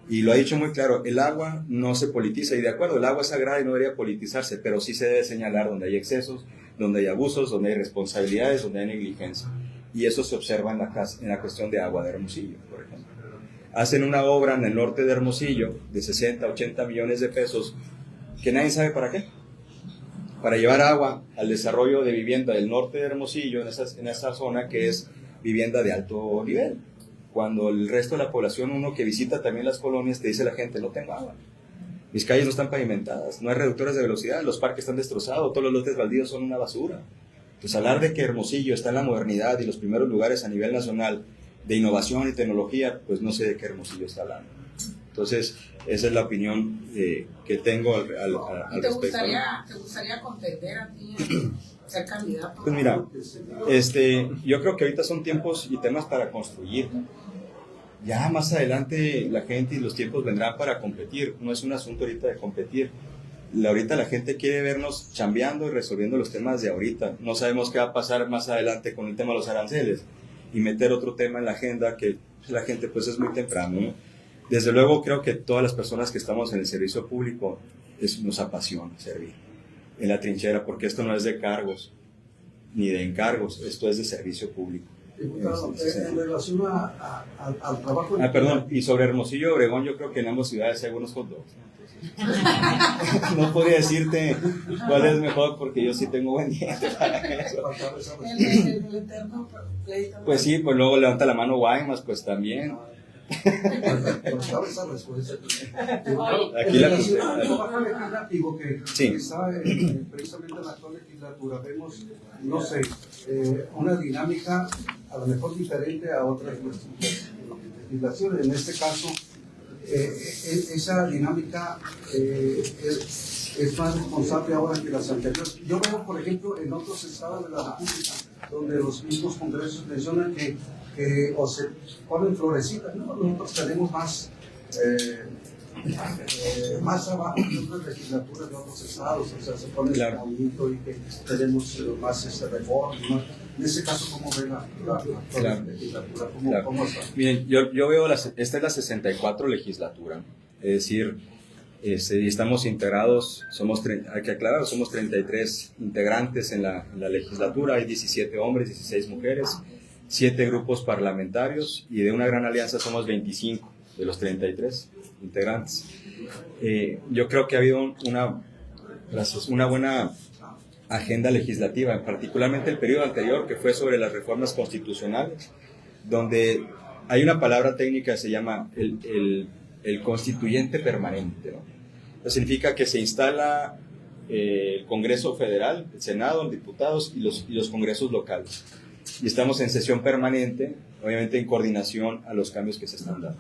Y lo ha dicho muy claro, el agua no se politiza, y de acuerdo, el agua es sagrada y no debería politizarse, pero sí se debe señalar donde hay excesos, donde hay abusos, donde hay responsabilidades, donde hay negligencia. Y eso se observa en la cuestión de agua de Hermosillo, por ejemplo. Hacen una obra en el norte de Hermosillo de 60, 80 millones de pesos que nadie sabe para qué. Para llevar agua al desarrollo de vivienda del norte de Hermosillo, en esa zona que es vivienda de alto nivel. Cuando el resto de la población, uno que visita también las colonias, te dice la gente, no tengo agua. Mis calles no están pavimentadas, no hay reductores de velocidad, los parques están destrozados, todos los lotes baldíos son una basura. Pues hablar de que Hermosillo está en la modernidad y los primeros lugares a nivel nacional de innovación y tecnología, pues no sé de qué Hermosillo está hablando. Entonces, esa es la opinión que tengo al ¿Te respecto. ¿Te gustaría contender a ti ser candidato? Pues mira, yo creo que ahorita son tiempos y temas para construir. Ya más adelante la gente y los tiempos vendrán para competir. No es un asunto ahorita de competir. Ahorita la gente quiere vernos chambeando y resolviendo los temas de ahorita. No sabemos qué va a pasar más adelante con el tema de los aranceles y meter otro tema en la agenda que la gente pues es muy temprano, ¿no? Desde luego creo que todas las personas que estamos en el servicio público nos apasiona servir en la trinchera, porque esto no es de cargos ni de encargos, esto es de servicio público. Diputado, en relación al trabajo... Perdón, y sobre Hermosillo y Obregón, yo creo que en ambas ciudades hay buenos hot dogs, ¿no? No podría decirte cuál es mejor porque yo sí tengo buen diente para eso. El eterno pleito. Pues sí, pues luego levanta la mano Guaymas, pues también. Aquí la trabajo legislativo que sí. está precisamente en la actual legislatura, vemos, no sé, una dinámica a lo mejor diferente a otras legislaciones. En este caso, esa dinámica es más responsable ahora que las anteriores. Yo veo, por ejemplo, en otros estados de la República, donde los mismos congresos mencionan que o se ponen florecitas, ¿no? Nosotros tenemos más abajo que otras legislaturas de otros estados, o sea, se pone claro. bonito y que tenemos más reformas, ¿no? En ese caso, ¿cómo ven la claro. legislatura? Claro. ¿Cómo está? Miren, yo veo, esta es la 64 legislatura, es decir, estamos integrados, hay que aclarar, somos 33 integrantes en la legislatura, hay 17 hombres, 16 mujeres, 7 grupos parlamentarios y de una gran alianza somos 25 de los 33 integrantes. Yo creo que ha habido una buena agenda legislativa, particularmente el periodo anterior que fue sobre las reformas constitucionales, donde hay una palabra técnica que se llama el constituyente permanente, ¿no? Eso significa que se instala el Congreso Federal, el Senado, los diputados y los congresos locales. Y estamos en sesión permanente, obviamente en coordinación a los cambios que se están dando.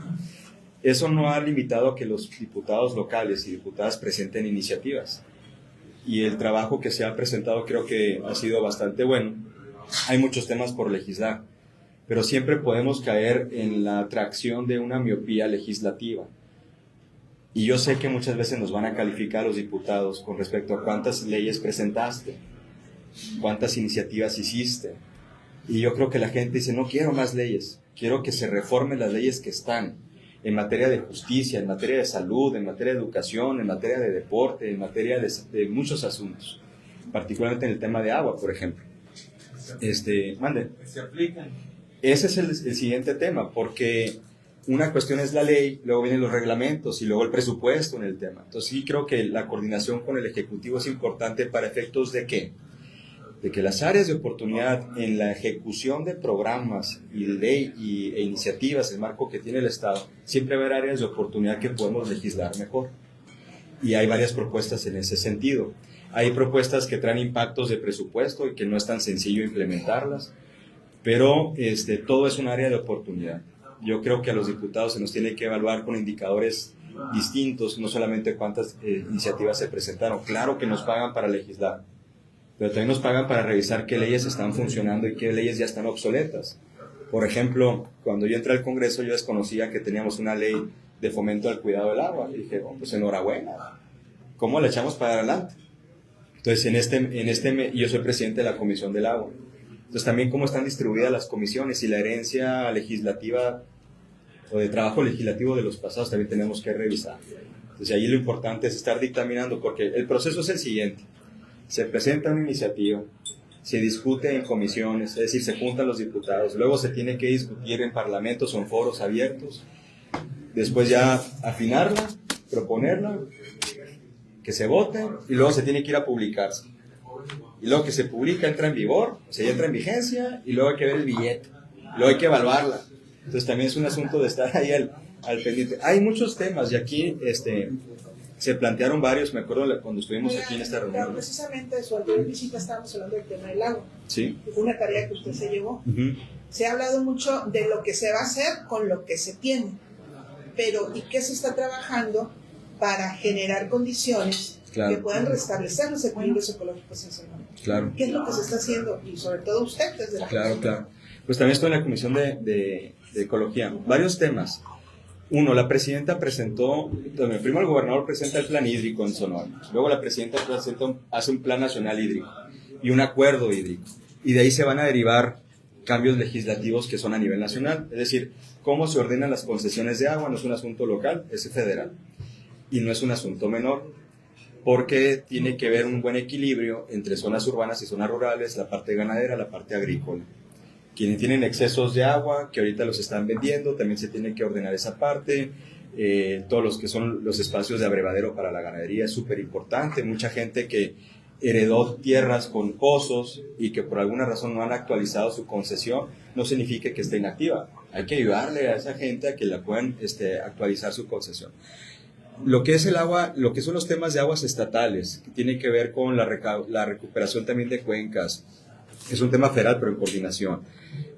Eso no ha limitado a que los diputados locales y diputadas presenten iniciativas. Y el trabajo que se ha presentado creo que ha sido bastante bueno. Hay muchos temas por legislar, pero siempre podemos caer en la atracción de una miopía legislativa. Y yo sé que muchas veces nos van a calificar los diputados con respecto a cuántas leyes presentaste, cuántas iniciativas hiciste. Y yo creo que la gente dice, no quiero más leyes, quiero que se reformen las leyes que están en materia de justicia, en materia de salud, en materia de educación, en materia de deporte, en materia de muchos asuntos, particularmente en el tema de agua, por ejemplo. Mande. Se aplican. Ese es el siguiente tema, porque una cuestión es la ley, luego vienen los reglamentos y luego el presupuesto en el tema. Entonces sí creo que la coordinación con el Ejecutivo es importante para efectos de ¿qué? De que las áreas de oportunidad en la ejecución de programas y de ley e iniciativas, el marco que tiene el Estado, siempre va a haber áreas de oportunidad que podemos legislar mejor. Y hay varias propuestas en ese sentido. Hay propuestas que traen impactos de presupuesto y que no es tan sencillo implementarlas, pero todo es un área de oportunidad. Yo creo que a los diputados se nos tiene que evaluar con indicadores distintos, no solamente cuántas iniciativas se presentaron. Claro que nos pagan para legislar, pero también nos pagan para revisar qué leyes están funcionando y qué leyes ya están obsoletas. Por ejemplo, cuando yo entré al Congreso, yo desconocía que teníamos una ley de fomento al cuidado del agua. Y dije, pues enhorabuena, ¿cómo la echamos para adelante? Entonces, yo soy presidente de la Comisión del Agua. Entonces, también cómo están distribuidas las comisiones y la herencia legislativa o de trabajo legislativo de los pasados también tenemos que revisar. Entonces, ahí lo importante es estar dictaminando, porque el proceso es el siguiente. Se presenta una iniciativa, se discute en comisiones, es decir, se juntan los diputados, luego se tiene que discutir en parlamentos o en foros abiertos, después ya afinarla, proponerla, que se vote y luego se tiene que ir a publicarse. Y luego que se publica entra en vigor, o sea, ya entra en vigencia y luego hay que ver el billete, luego hay que evaluarla. Entonces también es un asunto de estar ahí al pendiente. Hay muchos temas y aquí se plantearon varios, me acuerdo cuando estuvimos aquí en esta reunión. Precisamente de su anterior visita estábamos hablando del tema del agua. Sí. Que fue una tarea que usted se llevó. Uh-huh. Se ha hablado mucho de lo que se va a hacer con lo que se tiene. Pero, ¿y qué se está trabajando para generar condiciones claro. que puedan restablecer los equilibrios ecológicos en Sonora? Claro. ¿Qué es lo que se está haciendo? Y sobre todo usted desde la Claro, claro. Pues también estoy en la Comisión de Ecología. Varios temas. Uno, la presidenta presentó, primero el gobernador presenta el plan hídrico en Sonora, luego la presidenta hace un plan nacional hídrico y un acuerdo hídrico. Y de ahí se van a derivar cambios legislativos que son a nivel nacional. Es decir, cómo se ordenan las concesiones de agua no es un asunto local, es federal. Y no es un asunto menor, porque tiene que haber un buen equilibrio entre zonas urbanas y zonas rurales, la parte ganadera, la parte agrícola. Quienes tienen excesos de agua, que ahorita los están vendiendo, también se tiene que ordenar esa parte. Todos los que son los espacios de abrevadero para la ganadería es súper importante. Mucha gente que heredó tierras con pozos y que por alguna razón no han actualizado su concesión, no significa que esté inactiva. Hay que ayudarle a esa gente a que la puedan actualizar su concesión. Lo que es el agua, lo que son los temas de aguas estatales, que tiene que ver con la recuperación también de cuencas, es un tema federal pero en coordinación.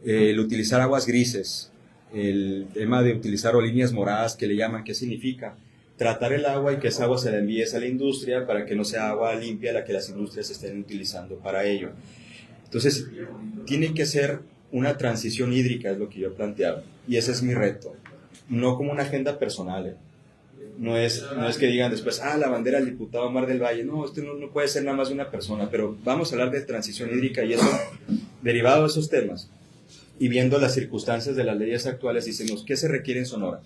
El utilizar aguas grises, el tema de utilizar líneas moradas que le llaman, ¿qué significa? Tratar el agua y que esa agua se la envíes a la industria para que no sea agua limpia la que las industrias estén utilizando para ello. Entonces, tiene que ser una transición hídrica, es lo que yo planteaba, y ese es mi reto, no como una agenda personal. No es que digan después, la bandera del diputado Omar del Valle. No, esto no puede ser nada más de una persona, pero vamos a hablar de transición hídrica y eso, derivado de esos temas, y viendo las circunstancias de las leyes actuales, decimos, ¿qué se requiere en Sonora?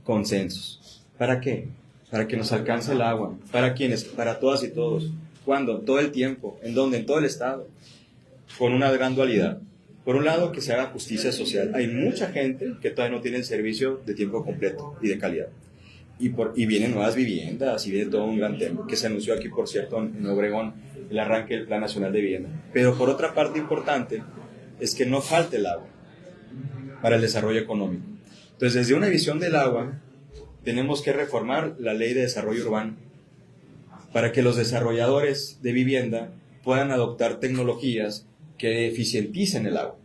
Consensos. ¿Para qué? Para que nos alcance el agua. ¿Para quiénes? Para todas y todos. ¿Cuándo? Todo el tiempo. ¿En dónde? En todo el estado. Con una gran dualidad. Por un lado, que se haga justicia social. Hay mucha gente que todavía no tiene el servicio de tiempo completo y de calidad. Y vienen nuevas viviendas y viene todo un gran tema que se anunció aquí, por cierto, en Obregón, el arranque del Plan Nacional de Vivienda. Pero por otra parte importante es que no falte el agua para el desarrollo económico. Entonces, desde una visión del agua, tenemos que reformar la Ley de Desarrollo Urbano para que los desarrolladores de vivienda puedan adoptar tecnologías que eficienticen el agua.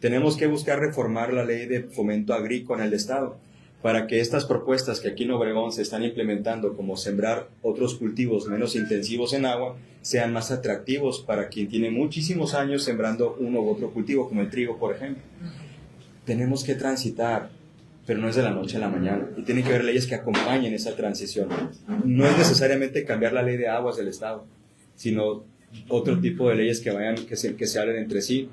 Tenemos que buscar reformar la Ley de Fomento Agrícola en el Estado para que estas propuestas que aquí en Obregón se están implementando, como sembrar otros cultivos menos intensivos en agua, sean más atractivos para quien tiene muchísimos años sembrando uno u otro cultivo, como el trigo, por ejemplo. Tenemos que transitar, pero no es de la noche a la mañana, y tiene que haber leyes que acompañen esa transición. No es necesariamente cambiar la ley de aguas del Estado, sino otro tipo de leyes que se hablen entre sí.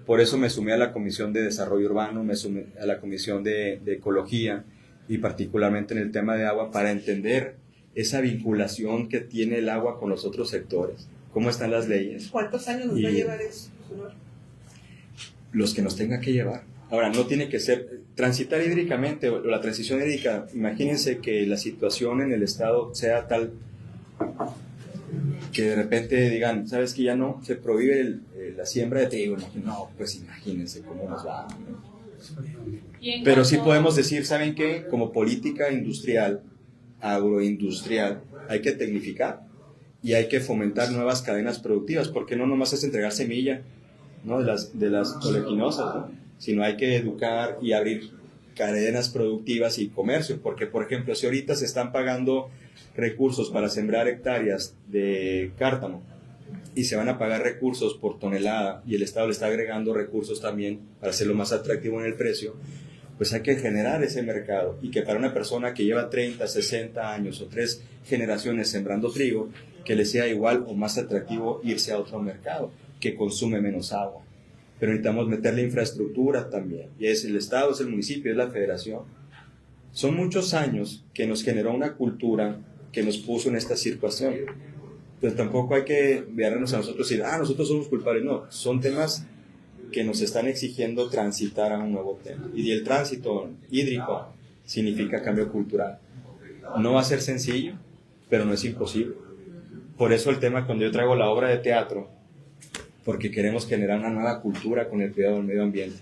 Por eso me sumé a la Comisión de Desarrollo Urbano, me sumé a la Comisión de Ecología, y particularmente en el tema de agua, para entender esa vinculación que tiene el agua con los otros sectores, cómo están las leyes. ¿Cuántos años nos va a llevar eso? Los que nos tenga que llevar. Ahora, no tiene que ser transitar hídricamente o la transición hídrica. Imagínense que la situación en el estado sea tal que de repente digan, ¿sabes qué? Ya no, se prohíbe la siembra de trigo. No, pues imagínense cómo nos va, ¿no? Pero sí podemos decir, ¿saben qué? Como política industrial, agroindustrial, hay que tecnificar y hay que fomentar nuevas cadenas productivas, porque no nomás es entregar semilla, ¿no? de las oleaginosas, ¿no? Sino hay que educar y abrir cadenas productivas y comercio, porque por ejemplo, si ahorita se están pagando recursos para sembrar hectáreas de cártamo y se van a pagar recursos por tonelada y el Estado le está agregando recursos también para hacerlo más atractivo en el precio, pues hay que generar ese mercado y que para una persona que lleva 30, 60 años o 3 generaciones sembrando trigo, que le sea igual o más atractivo irse a otro mercado que consume menos agua. Pero necesitamos meterle infraestructura también, y es el Estado, es el municipio, es la federación. Son muchos años que nos generó una cultura que nos puso en esta situación. Entonces tampoco hay que vernos a nosotros y decir, nosotros somos culpables. No, son temas que nos están exigiendo transitar a un nuevo tema. Y el tránsito hídrico significa cambio cultural. No va a ser sencillo, pero no es imposible. Por eso el tema, cuando yo traigo la obra de teatro, porque queremos generar una nueva cultura con el cuidado del medio ambiente.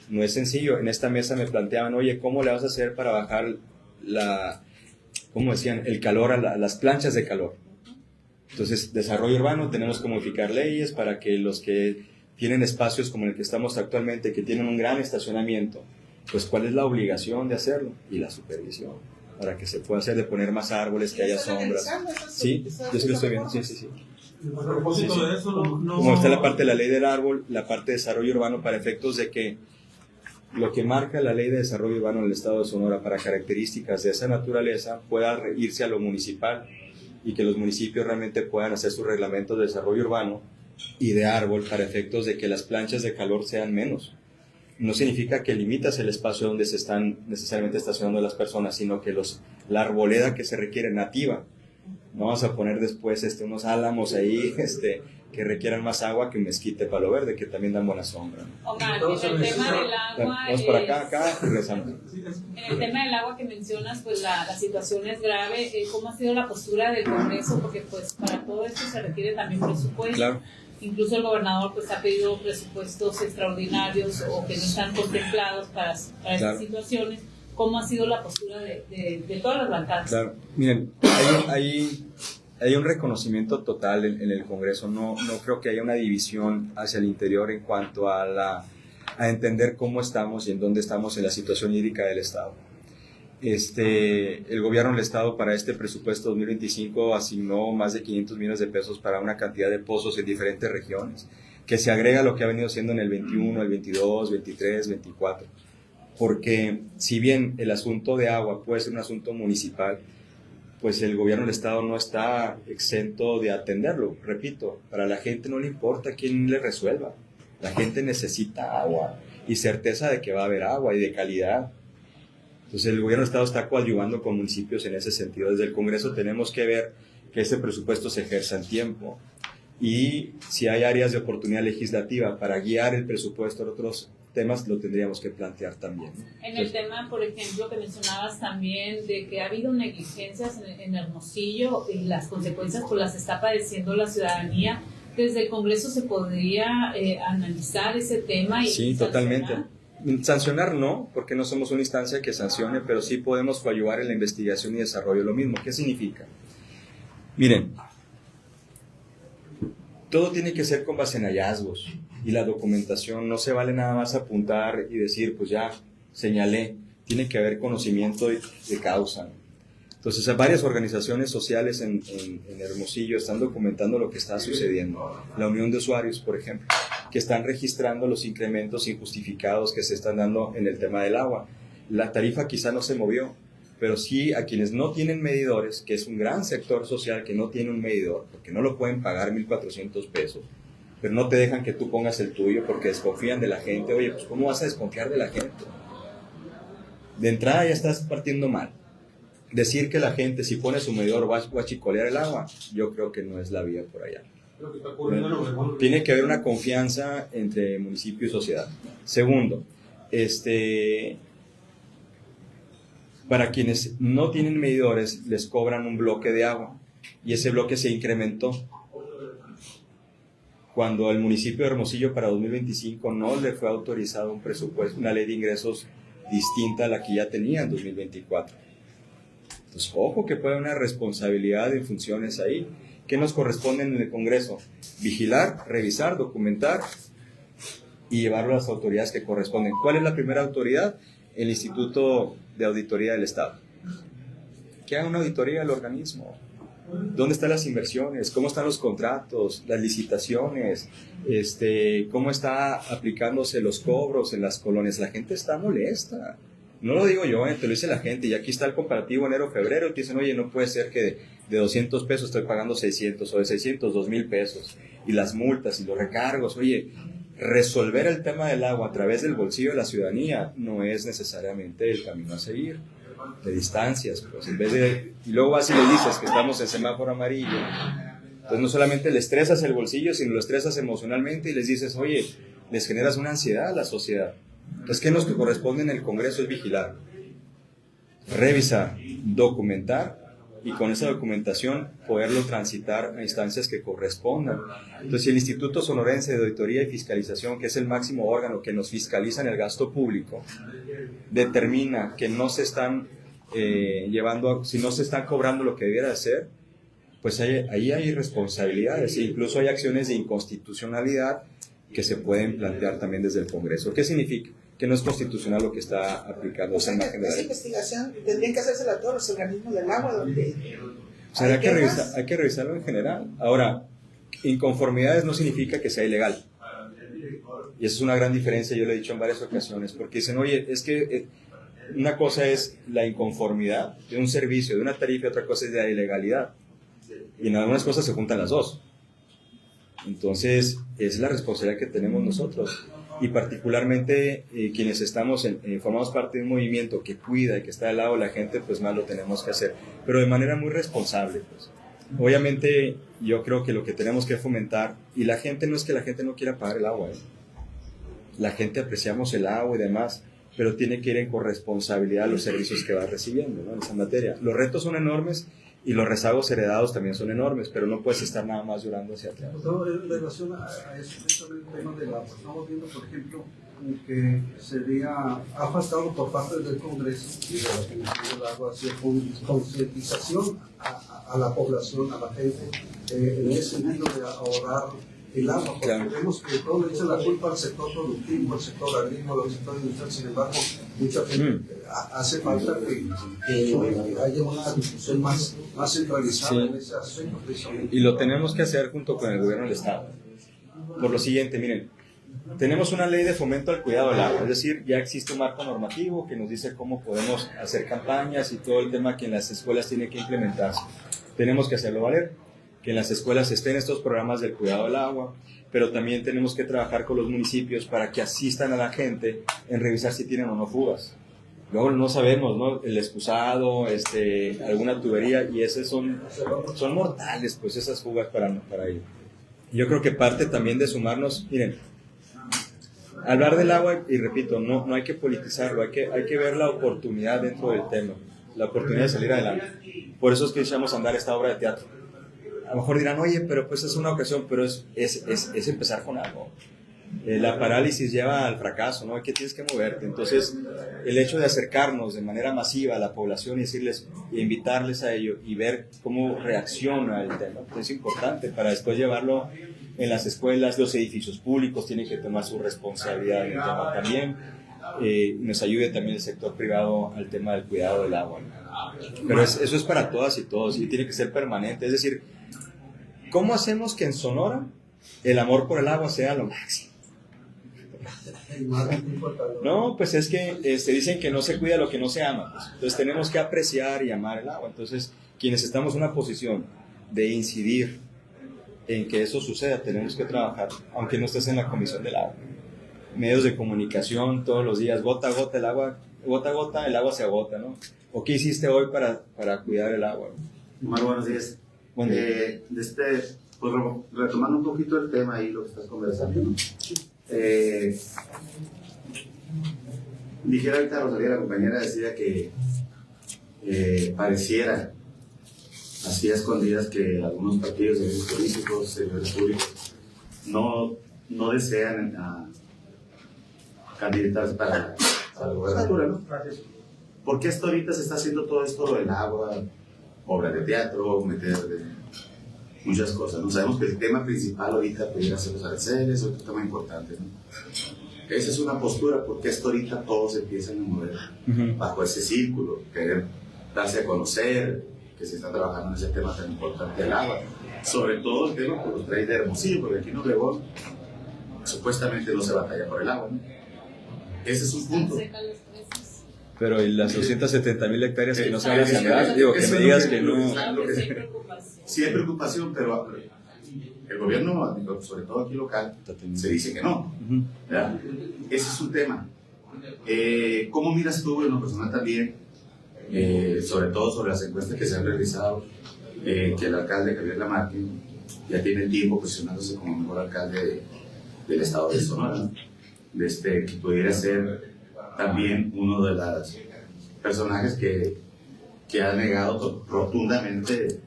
No es sencillo. En esta mesa me planteaban, oye, ¿cómo le vas a hacer para bajar el calor a las planchas de calor? Entonces, desarrollo urbano, tenemos que modificar leyes para que los que tienen espacios como el que estamos actualmente, que tienen un gran estacionamiento, pues ¿cuál es la obligación de hacerlo? Y la supervisión, para que se pueda hacer, de poner más árboles, que haya sombras. Sí, yo sí lo estoy viendo, sí. A propósito de eso, Como está la parte de la ley del árbol, la parte de desarrollo urbano, para efectos de que lo que marca la ley de desarrollo urbano en el estado de Sonora para características de esa naturaleza pueda irse a lo municipal y que los municipios realmente puedan hacer sus reglamentos de desarrollo urbano y de árbol para efectos de que las planchas de calor sean menos. No significa que limitas el espacio donde se están necesariamente estacionando las personas, sino que la arboleda que se requiere nativa. No vamos a poner después unos álamos ahí que requieran más agua que un mezquite palo verde, que también dan buena sombra, ¿no? Omar, en el tema del agua, vamos por acá y regresamos. En el tema del agua que mencionas, pues la situación es grave. ¿Cómo ha sido la postura del Congreso? Porque pues para todo esto se requiere también presupuesto. Claro. Incluso el gobernador pues ha pedido presupuestos extraordinarios o que no están contemplados para estas situaciones. ¿Cómo ha sido la postura de todas las bancadas? Claro, miren, hay un reconocimiento total en el Congreso. No creo que haya una división hacia el interior en cuanto a entender cómo estamos y en dónde estamos en la situación hídrica del Estado. El gobierno del Estado para este presupuesto 2025 asignó más de 500 millones de pesos para una cantidad de pozos en diferentes regiones, que se agrega a lo que ha venido siendo en el 21, el 22, 23, 24. Porque si bien el asunto de agua puede ser un asunto municipal, pues el gobierno del Estado no está exento de atenderlo. Repito, para la gente no le importa quién le resuelva. La gente necesita agua y certeza de que va a haber agua y de calidad. Entonces el gobierno del Estado está coadyuvando con municipios en ese sentido. Desde el Congreso tenemos que ver que ese presupuesto se ejerza en tiempo. Y si hay áreas de oportunidad legislativa para guiar el presupuesto en otros temas, lo tendríamos que plantear también. En el tema, por ejemplo, que mencionabas también de que ha habido negligencias en Hermosillo y las consecuencias pues las está padeciendo la ciudadanía, ¿desde el Congreso se podría analizar ese tema? Sí, totalmente. Sancionar no, porque no somos una instancia que sancione, pero sí podemos coadyuvar en la investigación y desarrollo. Lo mismo, ¿qué significa? Miren, todo tiene que ser con base en hallazgos y la documentación. No se vale nada más apuntar y decir, pues ya señalé. Tiene que haber conocimiento de causa. Entonces, varias organizaciones sociales en Hermosillo están documentando lo que está sucediendo. La Unión de Usuarios, por ejemplo, que están registrando los incrementos injustificados que se están dando en el tema del agua. La tarifa quizá no se movió, pero sí a quienes no tienen medidores, que es un gran sector social que no tiene un medidor, porque no lo pueden pagar 1,400 pesos, pero no te dejan que tú pongas el tuyo porque desconfían de la gente. Oye, pues ¿cómo vas a desconfiar de la gente? De entrada ya estás partiendo mal. Decir que la gente si pone su medidor va a chicolear el agua, yo creo que no es la vía por allá. Tiene que haber una confianza entre municipio y sociedad. Segundo, para quienes no tienen medidores, les cobran un bloque de agua, y ese bloque se incrementó cuando el municipio de Hermosillo para 2025 no le fue autorizado un presupuesto, una ley de ingresos distinta a la que ya tenía en 2024. Entonces, ojo que puede haber una responsabilidad de funciones ahí. ¿Qué nos corresponde en el Congreso? Vigilar, revisar, documentar y llevarlo a las autoridades que corresponden. ¿Cuál es la primera autoridad? El Instituto de Auditoría del Estado. Que haga una auditoría del organismo. ¿Dónde están las inversiones? ¿Cómo están los contratos? ¿Las licitaciones? ¿Cómo está aplicándose los cobros en las colonias? La gente está molesta. No lo digo yo, te lo dice la gente. Y aquí está el comparativo enero-febrero. Y te dicen, oye, no puede ser que de 200 pesos estoy pagando 600, o de 600, 2,000 pesos. Y las multas y los recargos. Oye, resolver el tema del agua a través del bolsillo de la ciudadanía no es necesariamente el camino a seguir. De distancias, pues en vez de, y luego vas y le dices que estamos en semáforo amarillo, entonces no solamente le estresas el bolsillo, sino lo estresas emocionalmente y les dices, oye, les generas una ansiedad a la sociedad. Entonces, ¿qué nos corresponde en el Congreso? Es vigilar, revisar, documentar, y con esa documentación poderlo transitar a instancias que correspondan. Entonces, si el Instituto Sonorense de Auditoría y Fiscalización, que es el máximo órgano que nos fiscaliza en el gasto público, determina que no se están si no se están cobrando lo que debiera hacer, pues ahí hay responsabilidades, e incluso hay acciones de inconstitucionalidad que se pueden plantear también desde el Congreso. ¿Qué significa? Que no es constitucional lo que está aplicando. Esa investigación tendría que hacerse a todos los organismos del agua donde... O sea, hay que revisarlo en general. Ahora, inconformidades no significa que sea ilegal. Y esa es una gran diferencia, yo lo he dicho en varias ocasiones, porque dicen, oye, es que una cosa es la inconformidad de un servicio, de una tarifa, y otra cosa es de la ilegalidad. Y en algunas cosas se juntan las dos. Entonces, es la responsabilidad que tenemos nosotros. Y particularmente quienes formamos parte de un movimiento que cuida y que está al lado de la gente, pues más lo tenemos que hacer, pero de manera muy responsable. Pues. Obviamente yo creo que lo que tenemos que fomentar, y la gente no es que la gente no quiera pagar el agua, la gente apreciamos el agua y demás, pero tiene que ir en corresponsabilidad a los servicios que va recibiendo, ¿no? En esa materia. Los retos son enormes y los rezagos heredados también son enormes, pero no puedes estar nada más llorando hacia atrás. En relación a eso, el tema del agua, estamos viendo, por ejemplo, que ha faltado por parte del Congreso y de la Comisión del Agua hacer concientización a la población, a la gente, en ese sentido de ahorrar el agua, porque vemos que todo le echa la culpa al sector productivo, al sector agrícola, al sector industrial. Sin embargo, mucha gente hace falta que haya una discusión más centralizada en ese aspecto. Y lo tenemos que hacer junto con el gobierno del Estado. Por lo siguiente, miren, tenemos una ley de fomento al cuidado del agua, es decir, ya existe un marco normativo que nos dice cómo podemos hacer campañas y todo el tema que en las escuelas tiene que implementarse. Tenemos que hacerlo valer, que en las escuelas estén estos programas del cuidado del agua, pero también tenemos que trabajar con los municipios para que asistan a la gente en revisar si tienen o no fugas. Luego no sabemos, ¿no? El excusado, alguna tubería, y esas son mortales, pues esas fugas para ello. Yo creo que parte también de sumarnos, miren, hablar del agua, y repito, no hay que politizarlo, hay que ver la oportunidad dentro del tema, la oportunidad de salir adelante. Por eso es que echamos a andar esta obra de teatro. A lo mejor dirán, oye, pero pues es una ocasión, pero es empezar con algo. La parálisis lleva al fracaso, ¿no? Aquí tienes que moverte. Entonces, el hecho de acercarnos de manera masiva a la población y decirles, e invitarles a ello y ver cómo reacciona el tema, pues es importante para después llevarlo en las escuelas. Los edificios públicos tienen que tomar su responsabilidad en el tema también. Nos ayude también el sector privado al tema del cuidado del agua, ¿no? Pero eso es para todas y todos, y tiene que ser permanente. Es decir, ¿cómo hacemos que en Sonora el amor por el agua sea lo máximo? No, pues es que dicen que no se cuida lo que no se ama, pues. Entonces tenemos que apreciar y amar el agua. Entonces, quienes estamos en una posición de incidir en que eso suceda, tenemos que trabajar, aunque no estés en la Comisión del Agua. Medios de comunicación todos los días, gota a gota el agua, gota a gota el agua se agota, ¿no? ¿O qué hiciste hoy para cuidar el agua? Omar, buenos días. Buen día. Pues retomando un poquito el tema ahí, lo que estás conversando, ¿no? Dijera ahorita Rosalía, la compañera, decía que pareciera así a escondidas que algunos partidos, servidores políticos, servidores públicos, no desean candidatarse para la gobernatura, ¿no? ¿Por qué hasta ahorita se está haciendo todo esto, lo del agua, obras de teatro, meter muchas cosas? No sabemos que el tema principal ahorita pudiera ser los aranceles, es otro tema importante, ¿no? Esa es una postura, porque hasta ahorita todos empiezan a mover bajo ese círculo, querer darse a conocer, que se está trabajando en ese tema tan importante del agua. Sobre todo el tema que los trae de Hermosillo, porque aquí en Obregón supuestamente no se batalla por el agua, ¿no? Ese es un punto. Pero y las 270,000 hectáreas que no se van a sembrar, digo, que me digas que no. Sí hay preocupación, pero el gobierno, sobre todo aquí local, se dice que no. ¿Verdad? Ese es un tema. ¿Cómo miras tú en lo personal también, sobre todo sobre las encuestas que se han realizado, que el alcalde Javier Lamarque ya tiene tiempo posicionándose como mejor alcalde del estado de Sonora, que pudiera ser también uno de los personajes que ha negado rotundamente,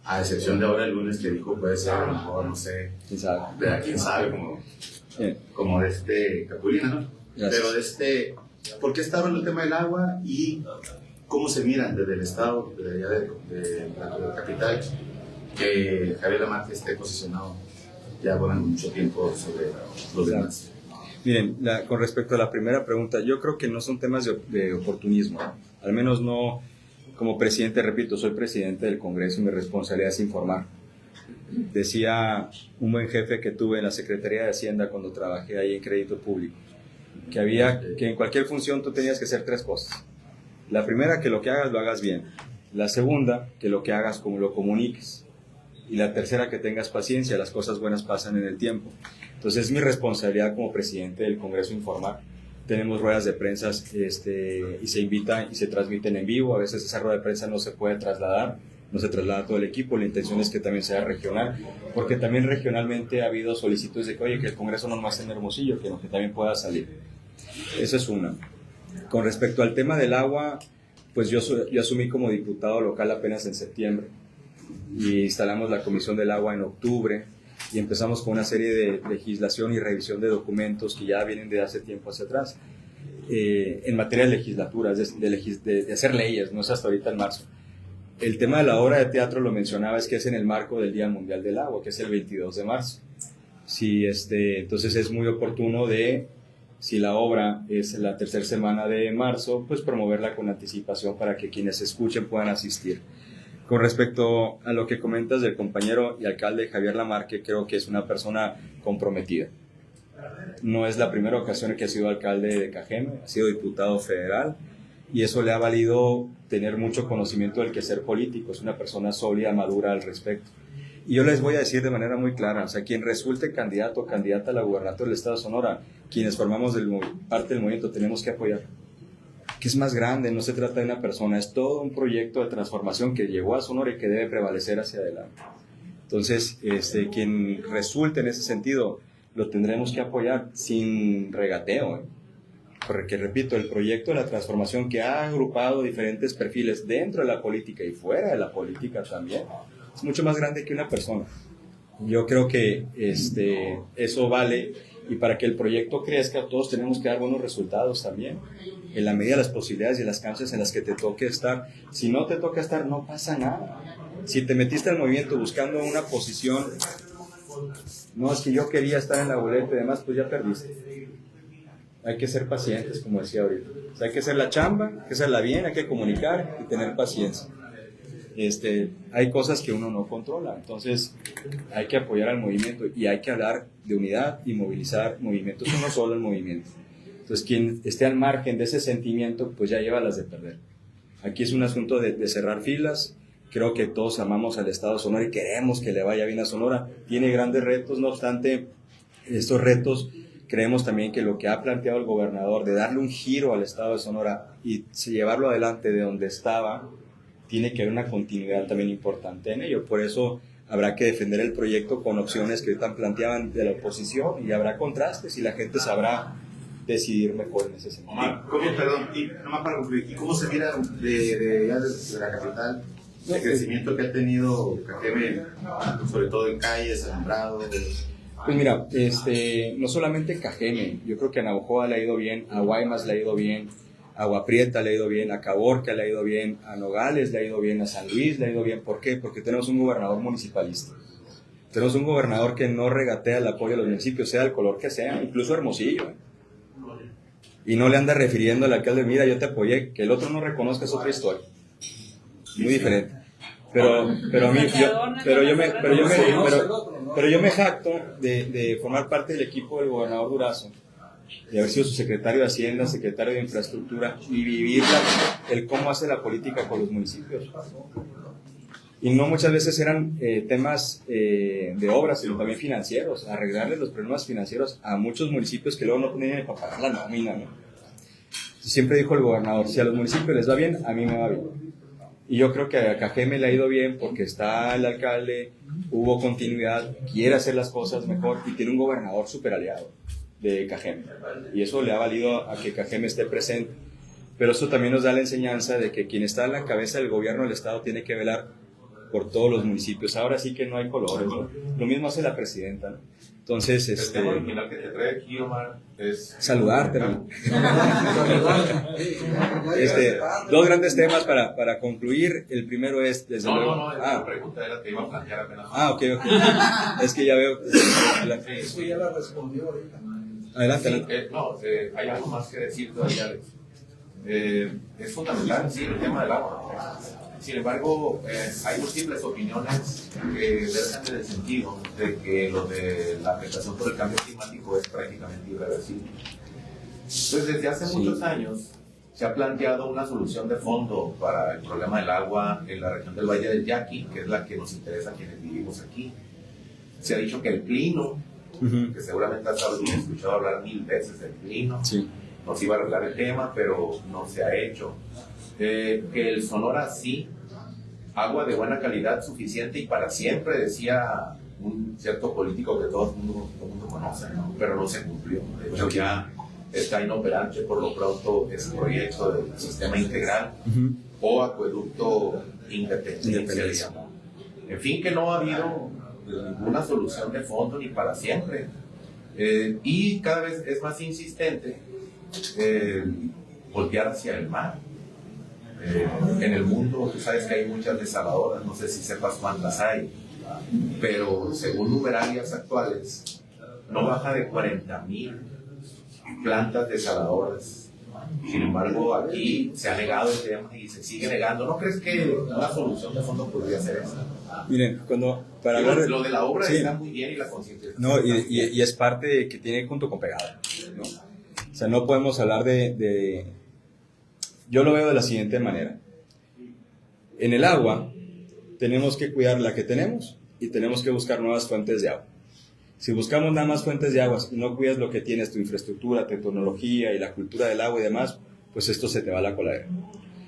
a excepción de ahora el lunes que dijo puede ser a lo mejor, no sé, quién sabe, como de Capulina, ¿no? Gracias. Pero ¿por qué está hablando el tema del agua y cómo se miran desde el estado, desde allá de la capital, que Javier Lamarque esté posicionado ya por mucho tiempo sobre los demás? Miren, con respecto a la primera pregunta, yo creo que no son temas de oportunismo, al menos no como presidente. Repito, soy presidente del Congreso y mi responsabilidad es informar. Decía un buen jefe que tuve en la Secretaría de Hacienda cuando trabajé ahí en Crédito Público, que en cualquier función tú tenías que hacer 3 cosas. La primera, que lo que hagas lo hagas bien. La segunda, que lo que hagas como lo comuniques. Y la tercera, que tengas paciencia, las cosas buenas pasan en el tiempo. Entonces es mi responsabilidad como presidente del Congreso informar. Tenemos ruedas de prensa y se invitan y se transmiten en vivo. A veces esa rueda de prensa no se puede trasladar, no se traslada todo el equipo. La intención es que también sea regional, porque también regionalmente ha habido solicitudes de que, oye, que el Congreso no más en Hermosillo, que también pueda salir. Eso es una. Con respecto al tema del agua, pues yo asumí como diputado local apenas en septiembre y instalamos la Comisión del Agua en octubre y empezamos con una serie de legislación y revisión de documentos que ya vienen de hace tiempo hacia atrás en materia de legislatura, de hacer leyes, no es hasta ahorita en marzo. El tema de la obra de teatro, lo mencionaba, es que es en el marco del Día Mundial del Agua, que es el 22 de marzo. Sí, entonces es muy oportuno si la obra es la tercera semana de marzo, pues promoverla con anticipación para que quienes escuchen puedan asistir. Con respecto a lo que comentas del compañero y alcalde Javier Lamarque, creo que es una persona comprometida. No es la primera ocasión que ha sido alcalde de Cajeme, ha sido diputado federal y eso le ha valido tener mucho conocimiento del quehacer político. Es una persona sólida, madura al respecto. Y yo les voy a decir de manera muy clara, o sea, quien resulte candidato o candidata a la gubernatura del estado de Sonora, quienes formamos parte del movimiento, tenemos que apoyar. Que es más grande, no se trata de una persona, es todo un proyecto de transformación que llegó a Sonora y que debe prevalecer hacia adelante. Entonces, quien resulte en ese sentido, lo tendremos que apoyar sin regateo, porque repito, el proyecto de la transformación que ha agrupado diferentes perfiles dentro de la política y fuera de la política también, es mucho más grande que una persona. Yo creo que eso vale, y para que el proyecto crezca todos tenemos que dar buenos resultados también, en la medida de las posibilidades y las canchas en las que te toque estar. Si no te toca estar, no pasa nada. Si te metiste al movimiento buscando una posición, no, es que yo quería estar en la boleta y demás, pues ya perdiste. Hay que ser pacientes, como decía ahorita. O sea, hay que hacer la chamba, hay que hacerla bien, hay que comunicar y tener paciencia. Hay cosas que uno no controla, entonces hay que apoyar al movimiento y hay que hablar de unidad y movilizar movimientos, uno solo el movimiento. Entonces quien esté al margen de ese sentimiento, pues ya lleva las de perder. Aquí es un asunto de cerrar filas. Creo que todos amamos al estado de Sonora y queremos que le vaya bien a Sonora. Tiene grandes retos, no obstante, estos retos creemos también que lo que ha planteado el gobernador de darle un giro al estado de Sonora y llevarlo adelante de donde estaba, tiene que haber una continuidad también importante en ello. Por eso habrá que defender el proyecto con opciones que ahorita planteaban de la oposición y habrá contrastes y la gente sabrá decidir mejor en ese sentido. Omar, nomás para concluir, ¿y cómo se mira de la capital el crecimiento que ha tenido Cajeme, sobre todo en calles, alumbrados? Pues mira, no solamente Cajeme, yo creo que a Navojoa le ha ido bien, a Guaymas le ha ido bien, a Agua Prieta le ha ido bien, a Caborca le ha ido bien, a Nogales le ha ido bien, a San Luis le ha ido bien. ¿Por qué? Porque tenemos un gobernador municipalista. Tenemos un gobernador que no regatea el apoyo a los municipios, sea el color que sea, incluso Hermosillo. Y no le anda refiriendo al alcalde, mira, yo te apoyé, que el otro no reconozca es otra historia. Muy diferente. Pero a mí, yo me jacto de formar parte del equipo del gobernador Durazo, de haber sido su secretario de Hacienda, secretario de Infraestructura, y vivir el cómo hace la política con los municipios. Y no muchas veces eran temas de obras, sino también financieros, arreglarles los problemas financieros a muchos municipios que luego no tenían para pagar la nómina, ¿no? Siempre dijo el gobernador, si a los municipios les va bien, a mí me va bien. Y yo creo que a Cajeme le ha ido bien porque está el alcalde, hubo continuidad, quiere hacer las cosas mejor y tiene un gobernador súper aliado de Cajeme. Y eso le ha valido a que Cajeme esté presente. Pero eso también nos da la enseñanza de que quien está en la cabeza del gobierno del Estado tiene que velar por todos los municipios. Ahora sí que no hay colores, ¿no? Lo mismo hace la presidenta, ¿no? Entonces, el tema original que te trae aquí, Omar, es saludarte, ¿no? Dos grandes temas para concluir. El primero es, desde luego... No, la pregunta era que iba a plantear apenas. Ok. Es que ya veo... Eso ya la respondió ahorita. Adelante. Hay algo más que decir todavía, Alex. Es fundamental, sí, el tema del agua. Sin embargo, hay múltiples opiniones que versan en el sentido de que lo de la afectación por el cambio climático es prácticamente irreversible. Entonces, desde hace muchos años se ha planteado una solución de fondo para el problema del agua en la región del Valle del Yaqui, que es la que nos interesa a quienes vivimos aquí. Se ha dicho que el Plino, que seguramente has escuchado hablar 1000 veces del Plino, sí, nos iba a arreglar el tema, pero no se ha hecho. Que el Sonora sí, agua de buena calidad, suficiente y para siempre, decía un cierto político que todo el mundo conoce, ¿no? Pero no se cumplió. De hecho, ya está inoperante por lo pronto ese proyecto del sistema integral o acueducto independiente. En fin, que no ha habido ninguna solución de fondo ni para siempre. Y cada vez es más insistente voltear hacia el mar. En el mundo, tú sabes que hay muchas desaladoras, no sé si sepas cuántas hay, pero según numerarias actuales, no baja de 40,000 plantas desaladoras. Sin embargo, aquí se ha negado el tema y se sigue negando. ¿No crees que una solución de fondo podría ser esa? Miren, lo de la obra está muy bien y la conciencia. No, y es parte que tiene junto con pegada, ¿no? O sea, no podemos hablar Yo lo veo de la siguiente manera. En el agua tenemos que cuidar la que tenemos y tenemos que buscar nuevas fuentes de agua. Si buscamos nada más fuentes de agua y no cuidas lo que tienes, tu infraestructura, tu tecnología y la cultura del agua y demás, pues esto se te va a la coladera.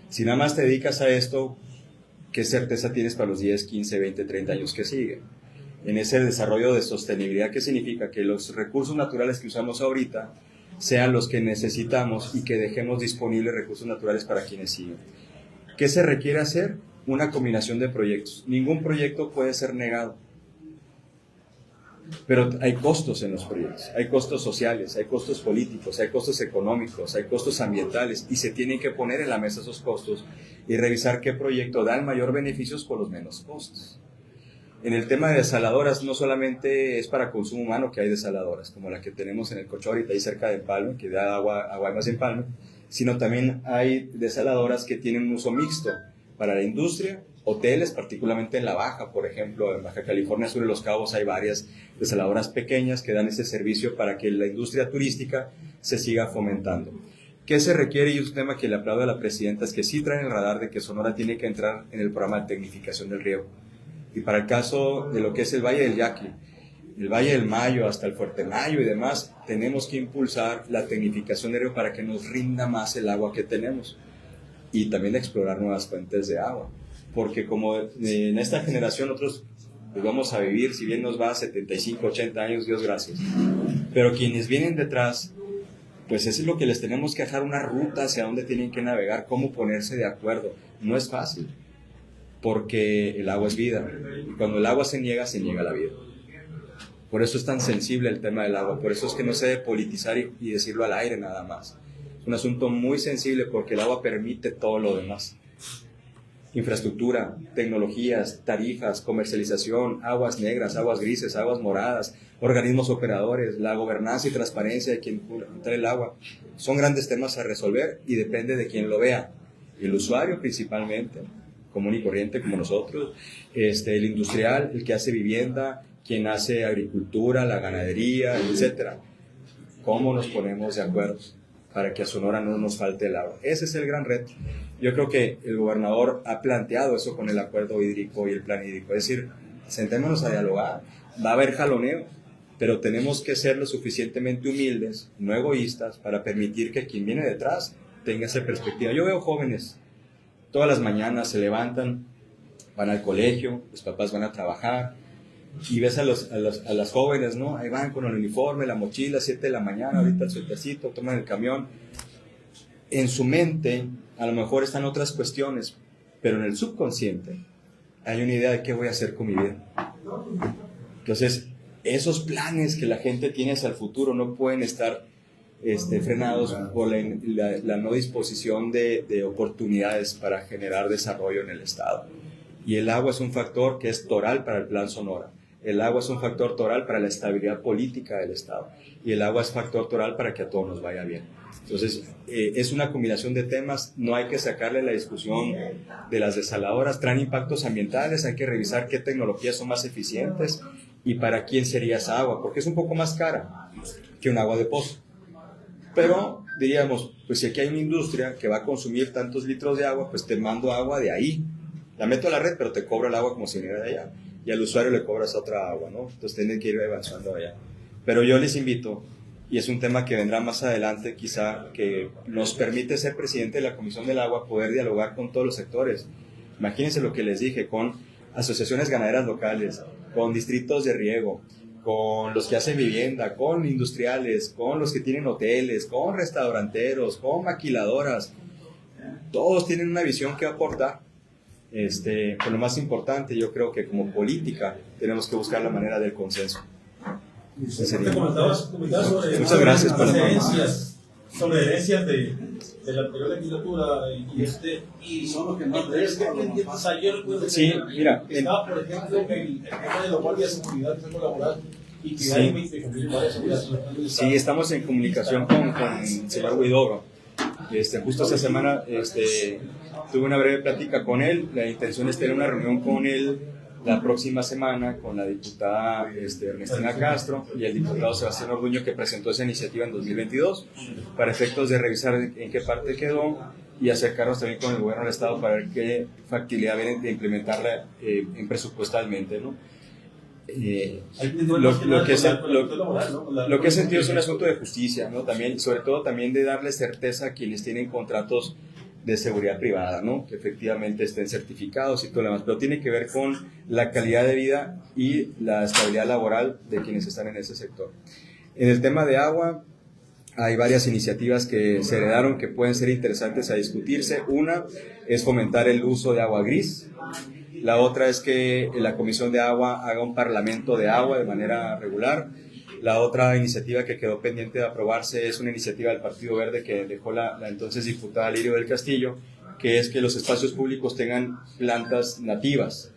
Si nada más te dedicas a esto, ¿qué certeza tienes para los 10, 15, 20, 30 años que siguen? En ese desarrollo de sostenibilidad, ¿qué significa? Que los recursos naturales que usamos ahorita sean los que necesitamos y que dejemos disponibles recursos naturales para quienes siguen. ¿Qué se requiere hacer? Una combinación de proyectos. Ningún proyecto puede ser negado. Pero hay costos en los proyectos, hay costos sociales, hay costos políticos, hay costos económicos, hay costos ambientales y se tienen que poner en la mesa esos costos y revisar qué proyecto da el mayor beneficios por los menos costos. En el tema de desaladoras, no solamente es para consumo humano que hay desaladoras, como la que tenemos en el Cocho ahorita ahí cerca de Empalme, que da agua a Guaymas y Empalme, sino también hay desaladoras que tienen un uso mixto para la industria, hoteles, particularmente en la Baja, por ejemplo, en Baja California Sur y Los Cabos hay varias desaladoras pequeñas que dan ese servicio para que la industria turística se siga fomentando. ¿Qué se requiere? Y es un tema que le aplaudo a la presidenta, es que sí traen el radar de que Sonora tiene que entrar en el programa de tecnificación del riego. Y para el caso de lo que es el Valle del Yaqui, el Valle del Mayo hasta el Fuerte Mayo y demás, tenemos que impulsar la tecnificación del riego para que nos rinda más el agua que tenemos y también explorar nuevas fuentes de agua. Porque como en esta generación nosotros pues vamos a vivir, si bien nos va a 75, 80 años, Dios gracias. Pero quienes vienen detrás, pues eso es lo que les tenemos que dejar, una ruta hacia dónde tienen que navegar, cómo ponerse de acuerdo. No es fácil, porque el agua es vida, y cuando el agua se niega la vida. Por eso es tan sensible el tema del agua, por eso es que no se debe politizar y decirlo al aire nada más. Es un asunto muy sensible porque el agua permite todo lo demás. Infraestructura, tecnologías, tarifas, comercialización, aguas negras, aguas grises, aguas moradas, organismos operadores, la gobernanza y transparencia de quien trae el agua. Son grandes temas a resolver y depende de quien lo vea. El usuario principalmente, común y corriente como nosotros, el industrial, el que hace vivienda, quien hace agricultura, la ganadería, etc. ¿Cómo nos ponemos de acuerdo para que a Sonora no nos falte el agua? Ese es el gran reto. Yo creo que el gobernador ha planteado eso con el acuerdo hídrico y el plan hídrico. Es decir, sentémonos a dialogar, va a haber jaloneo, pero tenemos que ser lo suficientemente humildes, no egoístas, para permitir que quien viene detrás tenga esa perspectiva. Yo veo jóvenes, todas las mañanas se levantan, van al colegio, los papás van a trabajar, y ves a las jóvenes, ¿no? Ahí van con el uniforme, la mochila, 7 de la mañana, ahorita el sueltecito, toman el camión. En su mente, a lo mejor están otras cuestiones, pero en el subconsciente hay una idea de qué voy a hacer con mi vida. Entonces, esos planes que la gente tiene hacia el futuro no pueden estar frenados por la no disposición de oportunidades para generar desarrollo en el Estado. Y el agua es un factor que es toral para el Plan Sonora. El agua es un factor toral para la estabilidad política del Estado. Y el agua es factor toral para que a todos nos vaya bien. Entonces, es una combinación de temas. No hay que sacarle la discusión de las desaladoras. Traen impactos ambientales. Hay que revisar qué tecnologías son más eficientes y para quién sería esa agua. Porque es un poco más cara que un agua de pozo. Pero diríamos, pues si aquí hay una industria que va a consumir tantos litros de agua, pues te mando agua de ahí. La meto a la red, pero te cobro el agua como si viniera de allá. Y al usuario le cobras otra agua, ¿no? Entonces tienen que ir avanzando allá. Pero yo les invito, y es un tema que vendrá más adelante, quizá, que nos permite ser presidente de la Comisión del Agua, poder dialogar con todos los sectores. Imagínense lo que les dije, con asociaciones ganaderas locales, con distritos de riego, con los que hacen vivienda, con industriales, con los que tienen hoteles, con restauranteros, con maquiladoras. Todos tienen una visión que aportar. Pero lo más importante, yo creo que como política tenemos que buscar la manera del consenso. Te comentabas sobre muchas gracias sobre herencias de la anterior legislatura y son los que más yo recuerdo sí, mira, estaba, por ejemplo, el tema de los guardias de seguridad que laboral y que hay 20 guardias de seguridad. Sí, estamos en comunicación con el señor Huidobro. Justo esta semana tuve una breve plática con él. La intención es tener una reunión con él la próxima semana con la diputada Ernestina Castro y el diputado Sebastián Orduño, que presentó esa iniciativa en 2022 para efectos de revisar en qué parte quedó y acercarnos también con el gobierno del Estado para ver qué factibilidad viene de implementarla presupuestalmente, ¿no? Lo que he sentido es un asunto de justicia, ¿no? También, sobre todo también de darle certeza a quienes tienen contratos de seguridad privada, ¿no? Que efectivamente estén certificados y todo lo demás, pero tiene que ver con la calidad de vida y la estabilidad laboral de quienes están en ese sector. En el tema de agua, hay varias iniciativas que se heredaron que pueden ser interesantes a discutirse. Una es fomentar el uso de agua gris. La otra es que la Comisión de Agua haga un parlamento de agua de manera regular. La otra iniciativa que quedó pendiente de aprobarse es una iniciativa del Partido Verde que dejó la entonces diputada Lirio del Castillo, que es que los espacios públicos tengan plantas nativas,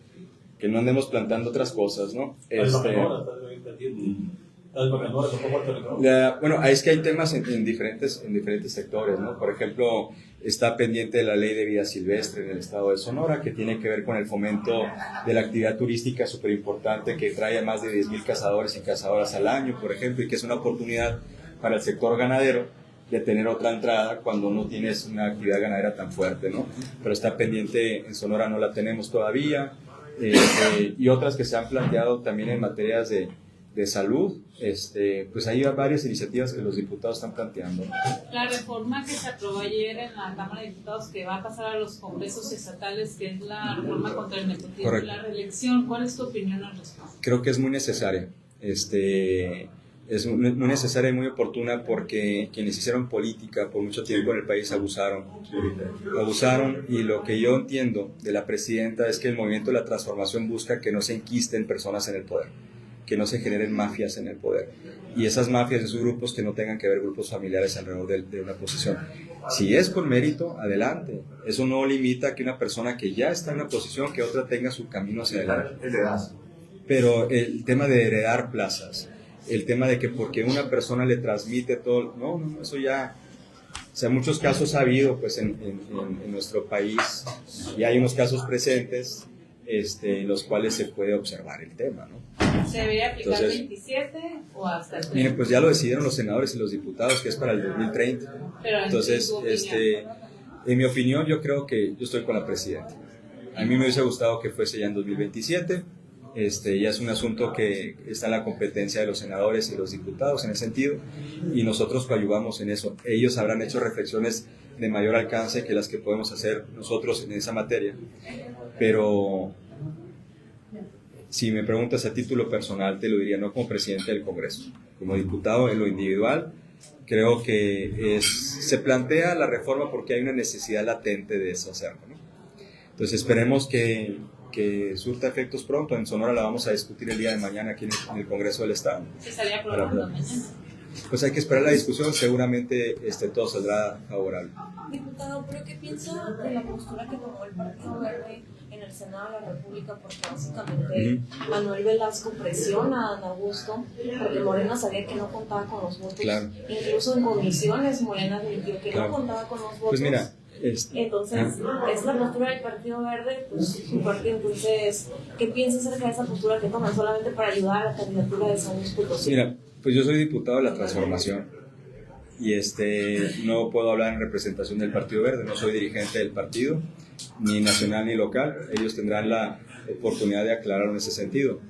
que no andemos plantando otras cosas, ¿no? Bueno, es que hay temas en diferentes sectores, ¿no? Por ejemplo, está pendiente la ley de vida silvestre en el estado de Sonora, que tiene que ver con el fomento de la actividad turística súper importante, que trae a más de 10,000 cazadores y cazadoras al año, por ejemplo, y que es una oportunidad para el sector ganadero de tener otra entrada cuando no tienes una actividad ganadera tan fuerte, ¿no? Pero está pendiente, en Sonora no la tenemos todavía, y otras que se han planteado también en materias de salud, pues hay varias iniciativas que los diputados están planteando. La reforma que se aprobó ayer en la Cámara de Diputados, que va a pasar a los congresos estatales, que es la reforma contra el nepotismo. Correcto. Y la reelección, ¿cuál es tu opinión al respecto? Creo que es muy necesaria. es muy necesaria y muy oportuna porque quienes hicieron política por mucho tiempo en el país abusaron, y lo que yo entiendo de la presidenta es que el movimiento de la transformación busca que no se enquisten personas en el poder, que no se generen mafias en el poder, y esas mafias, esos grupos que no tengan que ver grupos familiares alrededor de una posición. Si es con mérito, adelante. Eso no limita que una persona que ya está en una posición, que otra tenga su camino hacia adelante. Pero el tema de heredar plazas, el tema de que porque una persona le transmite todo, no, eso ya, o sea, muchos casos ha habido pues en nuestro país, y hay unos casos presentes en los cuales se puede observar el tema, ¿no? ¿Se debería aplicar el 27 o hasta el 30? Miren, pues ya lo decidieron los senadores y los diputados, que es para el 2030. Pero entonces, en mi opinión, yo creo que yo estoy con la presidenta. A mí me hubiese gustado que fuese ya en 2027. Ya es un asunto que está en la competencia de los senadores y los diputados en ese sentido, y nosotros coadyuvamos en eso. Ellos habrán hecho reflexiones de mayor alcance que las que podemos hacer nosotros en esa materia, pero si me preguntas a título personal, te lo diría no como presidente del Congreso, como diputado en lo individual. Creo que se plantea la reforma porque hay una necesidad latente de deshacerlo, ¿no? Entonces esperemos que surta efectos pronto. En Sonora la vamos a discutir el día de mañana aquí en el Congreso del Estado. ¿Se estaría aprobando mañana? Pues hay que esperar la discusión, seguramente todo saldrá favorable. Diputado, ¿pero qué piensa de la postura que tomó el Partido Verde en el Senado de la República? Porque básicamente Manuel Velasco presiona a Dan Augusto porque Morena sabía que no contaba con los votos. Claro. Incluso en comisiones Morena admitió que no contaba con los votos. Pues mira, entonces, es la postura del Partido Verde, pues su partido. Entonces, ¿qué piensa acerca de esa postura que toman solamente para ayudar a la candidatura de San Luis Potosí? Mira, pues yo soy diputado de la Transformación y no puedo hablar en representación del Partido Verde, no soy dirigente del partido, ni nacional ni local. Ellos tendrán la oportunidad de aclarar en ese sentido.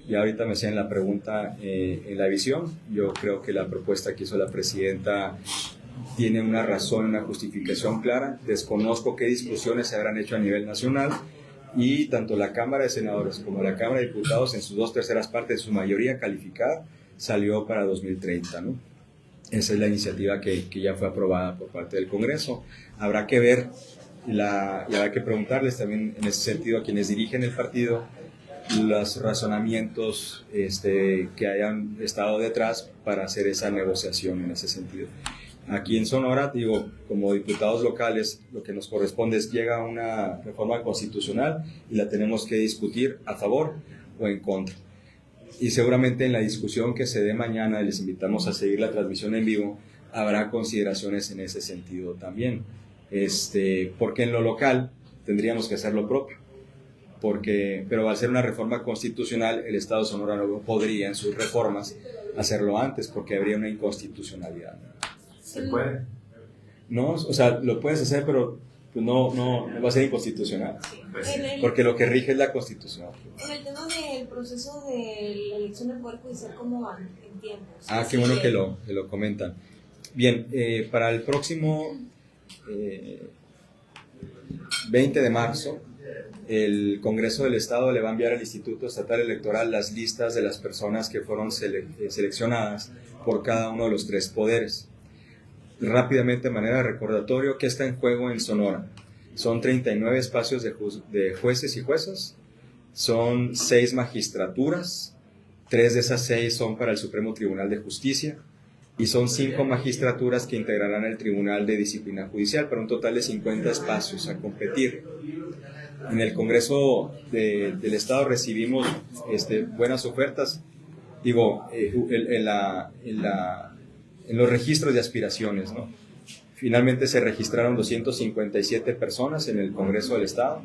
Y ahorita me hacían la pregunta en la visión. Yo creo que la propuesta que hizo la presidenta tiene una razón, una justificación clara. Desconozco qué discusiones se habrán hecho a nivel nacional, y tanto la Cámara de Senadores como la Cámara de Diputados, en sus 2/3 partes, su mayoría calificada, salió para 2030, ¿no? Esa es la iniciativa que ya fue aprobada por parte del Congreso. Habrá que ver y habrá que preguntarles también en ese sentido a quienes dirigen el partido los razonamientos que hayan estado detrás para hacer esa negociación en ese sentido. Aquí en Sonora, como diputados locales, lo que nos corresponde es llega una reforma constitucional y la tenemos que discutir a favor o en contra. Y seguramente en la discusión que se dé mañana, les invitamos a seguir la transmisión en vivo, habrá consideraciones en ese sentido también. Porque en lo local tendríamos que hacer lo propio. Pero al ser una reforma constitucional, el Estado de Sonora no podría en sus reformas hacerlo antes, porque habría una inconstitucionalidad. ¿Se puede? No, o sea, lo puedes hacer, pero pues no va a ser inconstitucional. Porque lo que rige es la Constitución. En el tema del proceso de la elección del Poder Judicial, ¿cómo van en tiempos? Qué bueno que lo comentan. Bien, para el próximo 20 de marzo, el Congreso del Estado le va a enviar al Instituto Estatal Electoral las listas de las personas que fueron seleccionadas por cada uno de los 3 poderes. Rápidamente, de manera de recordatorio, ¿qué está en juego en Sonora? Son 39 espacios de jueces y juezas, son 6 magistraturas, 3 de esas 6 son para el Supremo Tribunal de Justicia, y son 5 magistraturas que integrarán el Tribunal de Disciplina Judicial, para un total de 50 espacios a competir. En el Congreso del Estado recibimos buenas ofertas, en los registros de aspiraciones, ¿no? Finalmente se registraron 257 personas en el Congreso del Estado,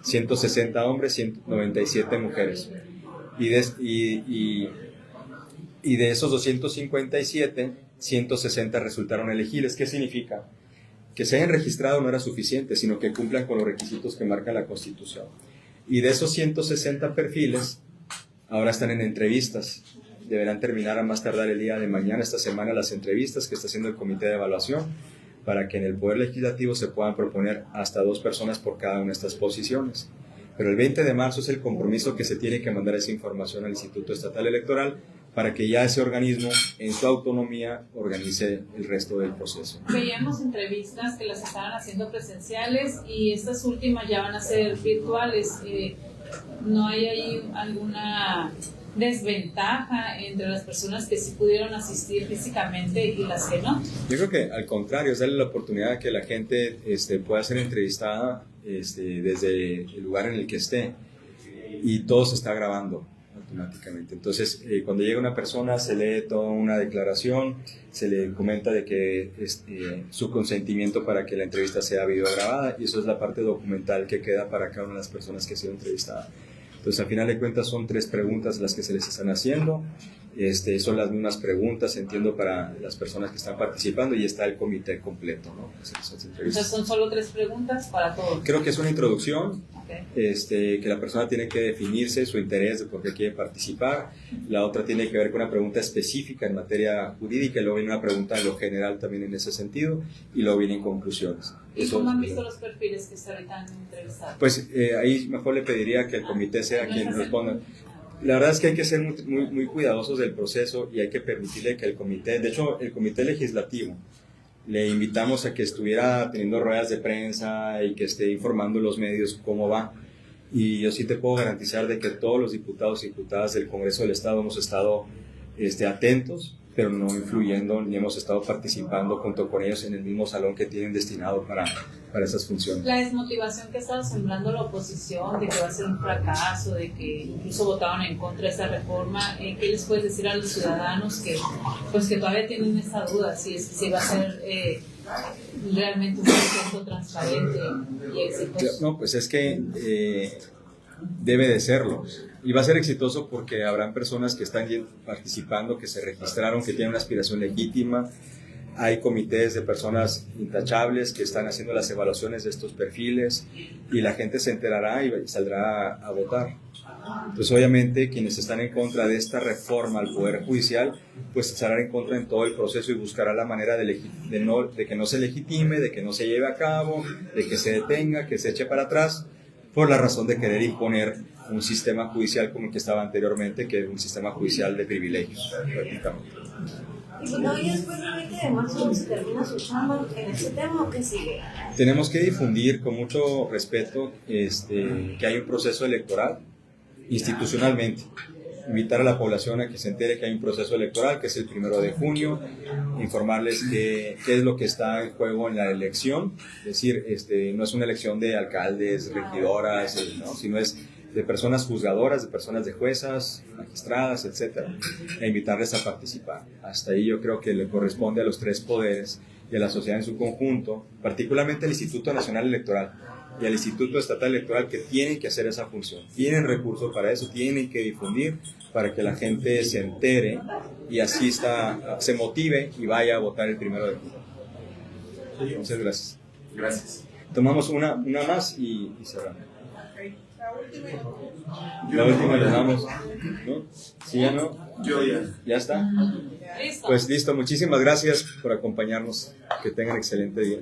160 hombres, 197 mujeres. Y de esos 257, 160 resultaron elegibles. ¿Qué significa? Que se hayan registrado no era suficiente, sino que cumplan con los requisitos que marca la Constitución. Y de esos 160 perfiles, ahora están en entrevistas. Deberán terminar a más tardar el día de mañana, esta semana, las entrevistas que está haciendo el Comité de Evaluación, para que en el Poder Legislativo se puedan proponer hasta 2 personas por cada una de estas posiciones. Pero el 20 de marzo es el compromiso que se tiene que mandar esa información al Instituto Estatal Electoral para que ya ese organismo en su autonomía organice el resto del proceso. Veíamos entrevistas que las estaban haciendo presenciales y estas últimas ya van a ser virtuales. ¿No hay ahí alguna desventaja entre las personas que sí pudieron asistir físicamente y las que no? Yo creo que al contrario, es darle la oportunidad de que la gente pueda ser entrevistada desde el lugar en el que esté, y todo se está grabando automáticamente. Entonces, cuando llega una persona, se lee toda una declaración, se le comenta de que su consentimiento para que la entrevista sea videograbada, y eso es la parte documental que queda para cada una de las personas que ha sido entrevistada. Entonces, al final de cuentas, son 3 preguntas las que se les están haciendo. Son las mismas preguntas, entiendo, para las personas que están participando, y está el comité completo, ¿no? Entonces, ¿son solo 3 preguntas para todos? Creo que es una introducción, okay. Que la persona tiene que definirse su interés de por qué quiere participar. La otra tiene que ver con una pregunta específica en materia jurídica, y luego viene una pregunta en lo general también en ese sentido, y luego vienen conclusiones. ¿Y cómo han visto los perfiles que hasta ahorita han entrevistado? Pues ahí mejor le pediría que el comité sea quien responda. La verdad es que hay que ser muy cuidadosos del proceso, y hay que permitirle que el comité, de hecho el comité legislativo, le invitamos a que estuviera teniendo ruedas de prensa y que esté informando a los medios cómo va. Y yo sí te puedo garantizar de que todos los diputados y diputadas del Congreso del Estado hemos estado atentos, pero no influyendo, ni hemos estado participando junto con ellos en el mismo salón que tienen destinado para esas funciones. La desmotivación que ha estado sembrando la oposición de que va a ser un fracaso, de que incluso votaron en contra de esta reforma, ¿qué les puedes decir a los ciudadanos que todavía tienen esa duda si va a ser realmente un proceso transparente y exitoso? No, pues es que debe de serlo. Y va a ser exitoso porque habrán personas que están participando, que se registraron, que tienen una aspiración legítima. Hay comités de personas intachables que están haciendo las evaluaciones de estos perfiles, y la gente se enterará y saldrá a votar. Entonces, obviamente, quienes están en contra de esta reforma al Poder Judicial, pues estarán en contra en todo el proceso, y buscará la manera de que no se legitime, de que no se lleve a cabo, de que se detenga, que se eche para atrás, por la razón de querer imponer un sistema judicial como el que estaba anteriormente, que es un sistema judicial de privilegios, prácticamente. Y bueno, y después del 20 de marzo se termina su chamba en este tema, ¿o qué sigue? Tenemos que difundir con mucho respeto que hay un proceso electoral institucionalmente. Invitar a la población a que se entere que hay un proceso electoral, que es el 1 de junio, informarles qué es lo que está en juego en la elección. Es decir, no es una elección de alcaldes, regidoras, ¿no? Sino es de personas juzgadoras, de personas de juezas, magistradas, etc. E invitarles a participar. Hasta ahí yo creo que le corresponde a los 3 poderes y a la sociedad en su conjunto, particularmente al Instituto Nacional Electoral y al Instituto Estatal Electoral, que tienen que hacer esa función. Tienen recursos para eso, tienen que difundir para que la gente se entere y asista, se motive y vaya a votar el 1 de junio. Muchas gracias. Gracias. Tomamos una más y cerramos. La última le damos, ¿no? ¿Sí ya no? Yo ya. ¿Ya está? Listo. Pues listo, muchísimas gracias por acompañarnos. Que tengan excelente día.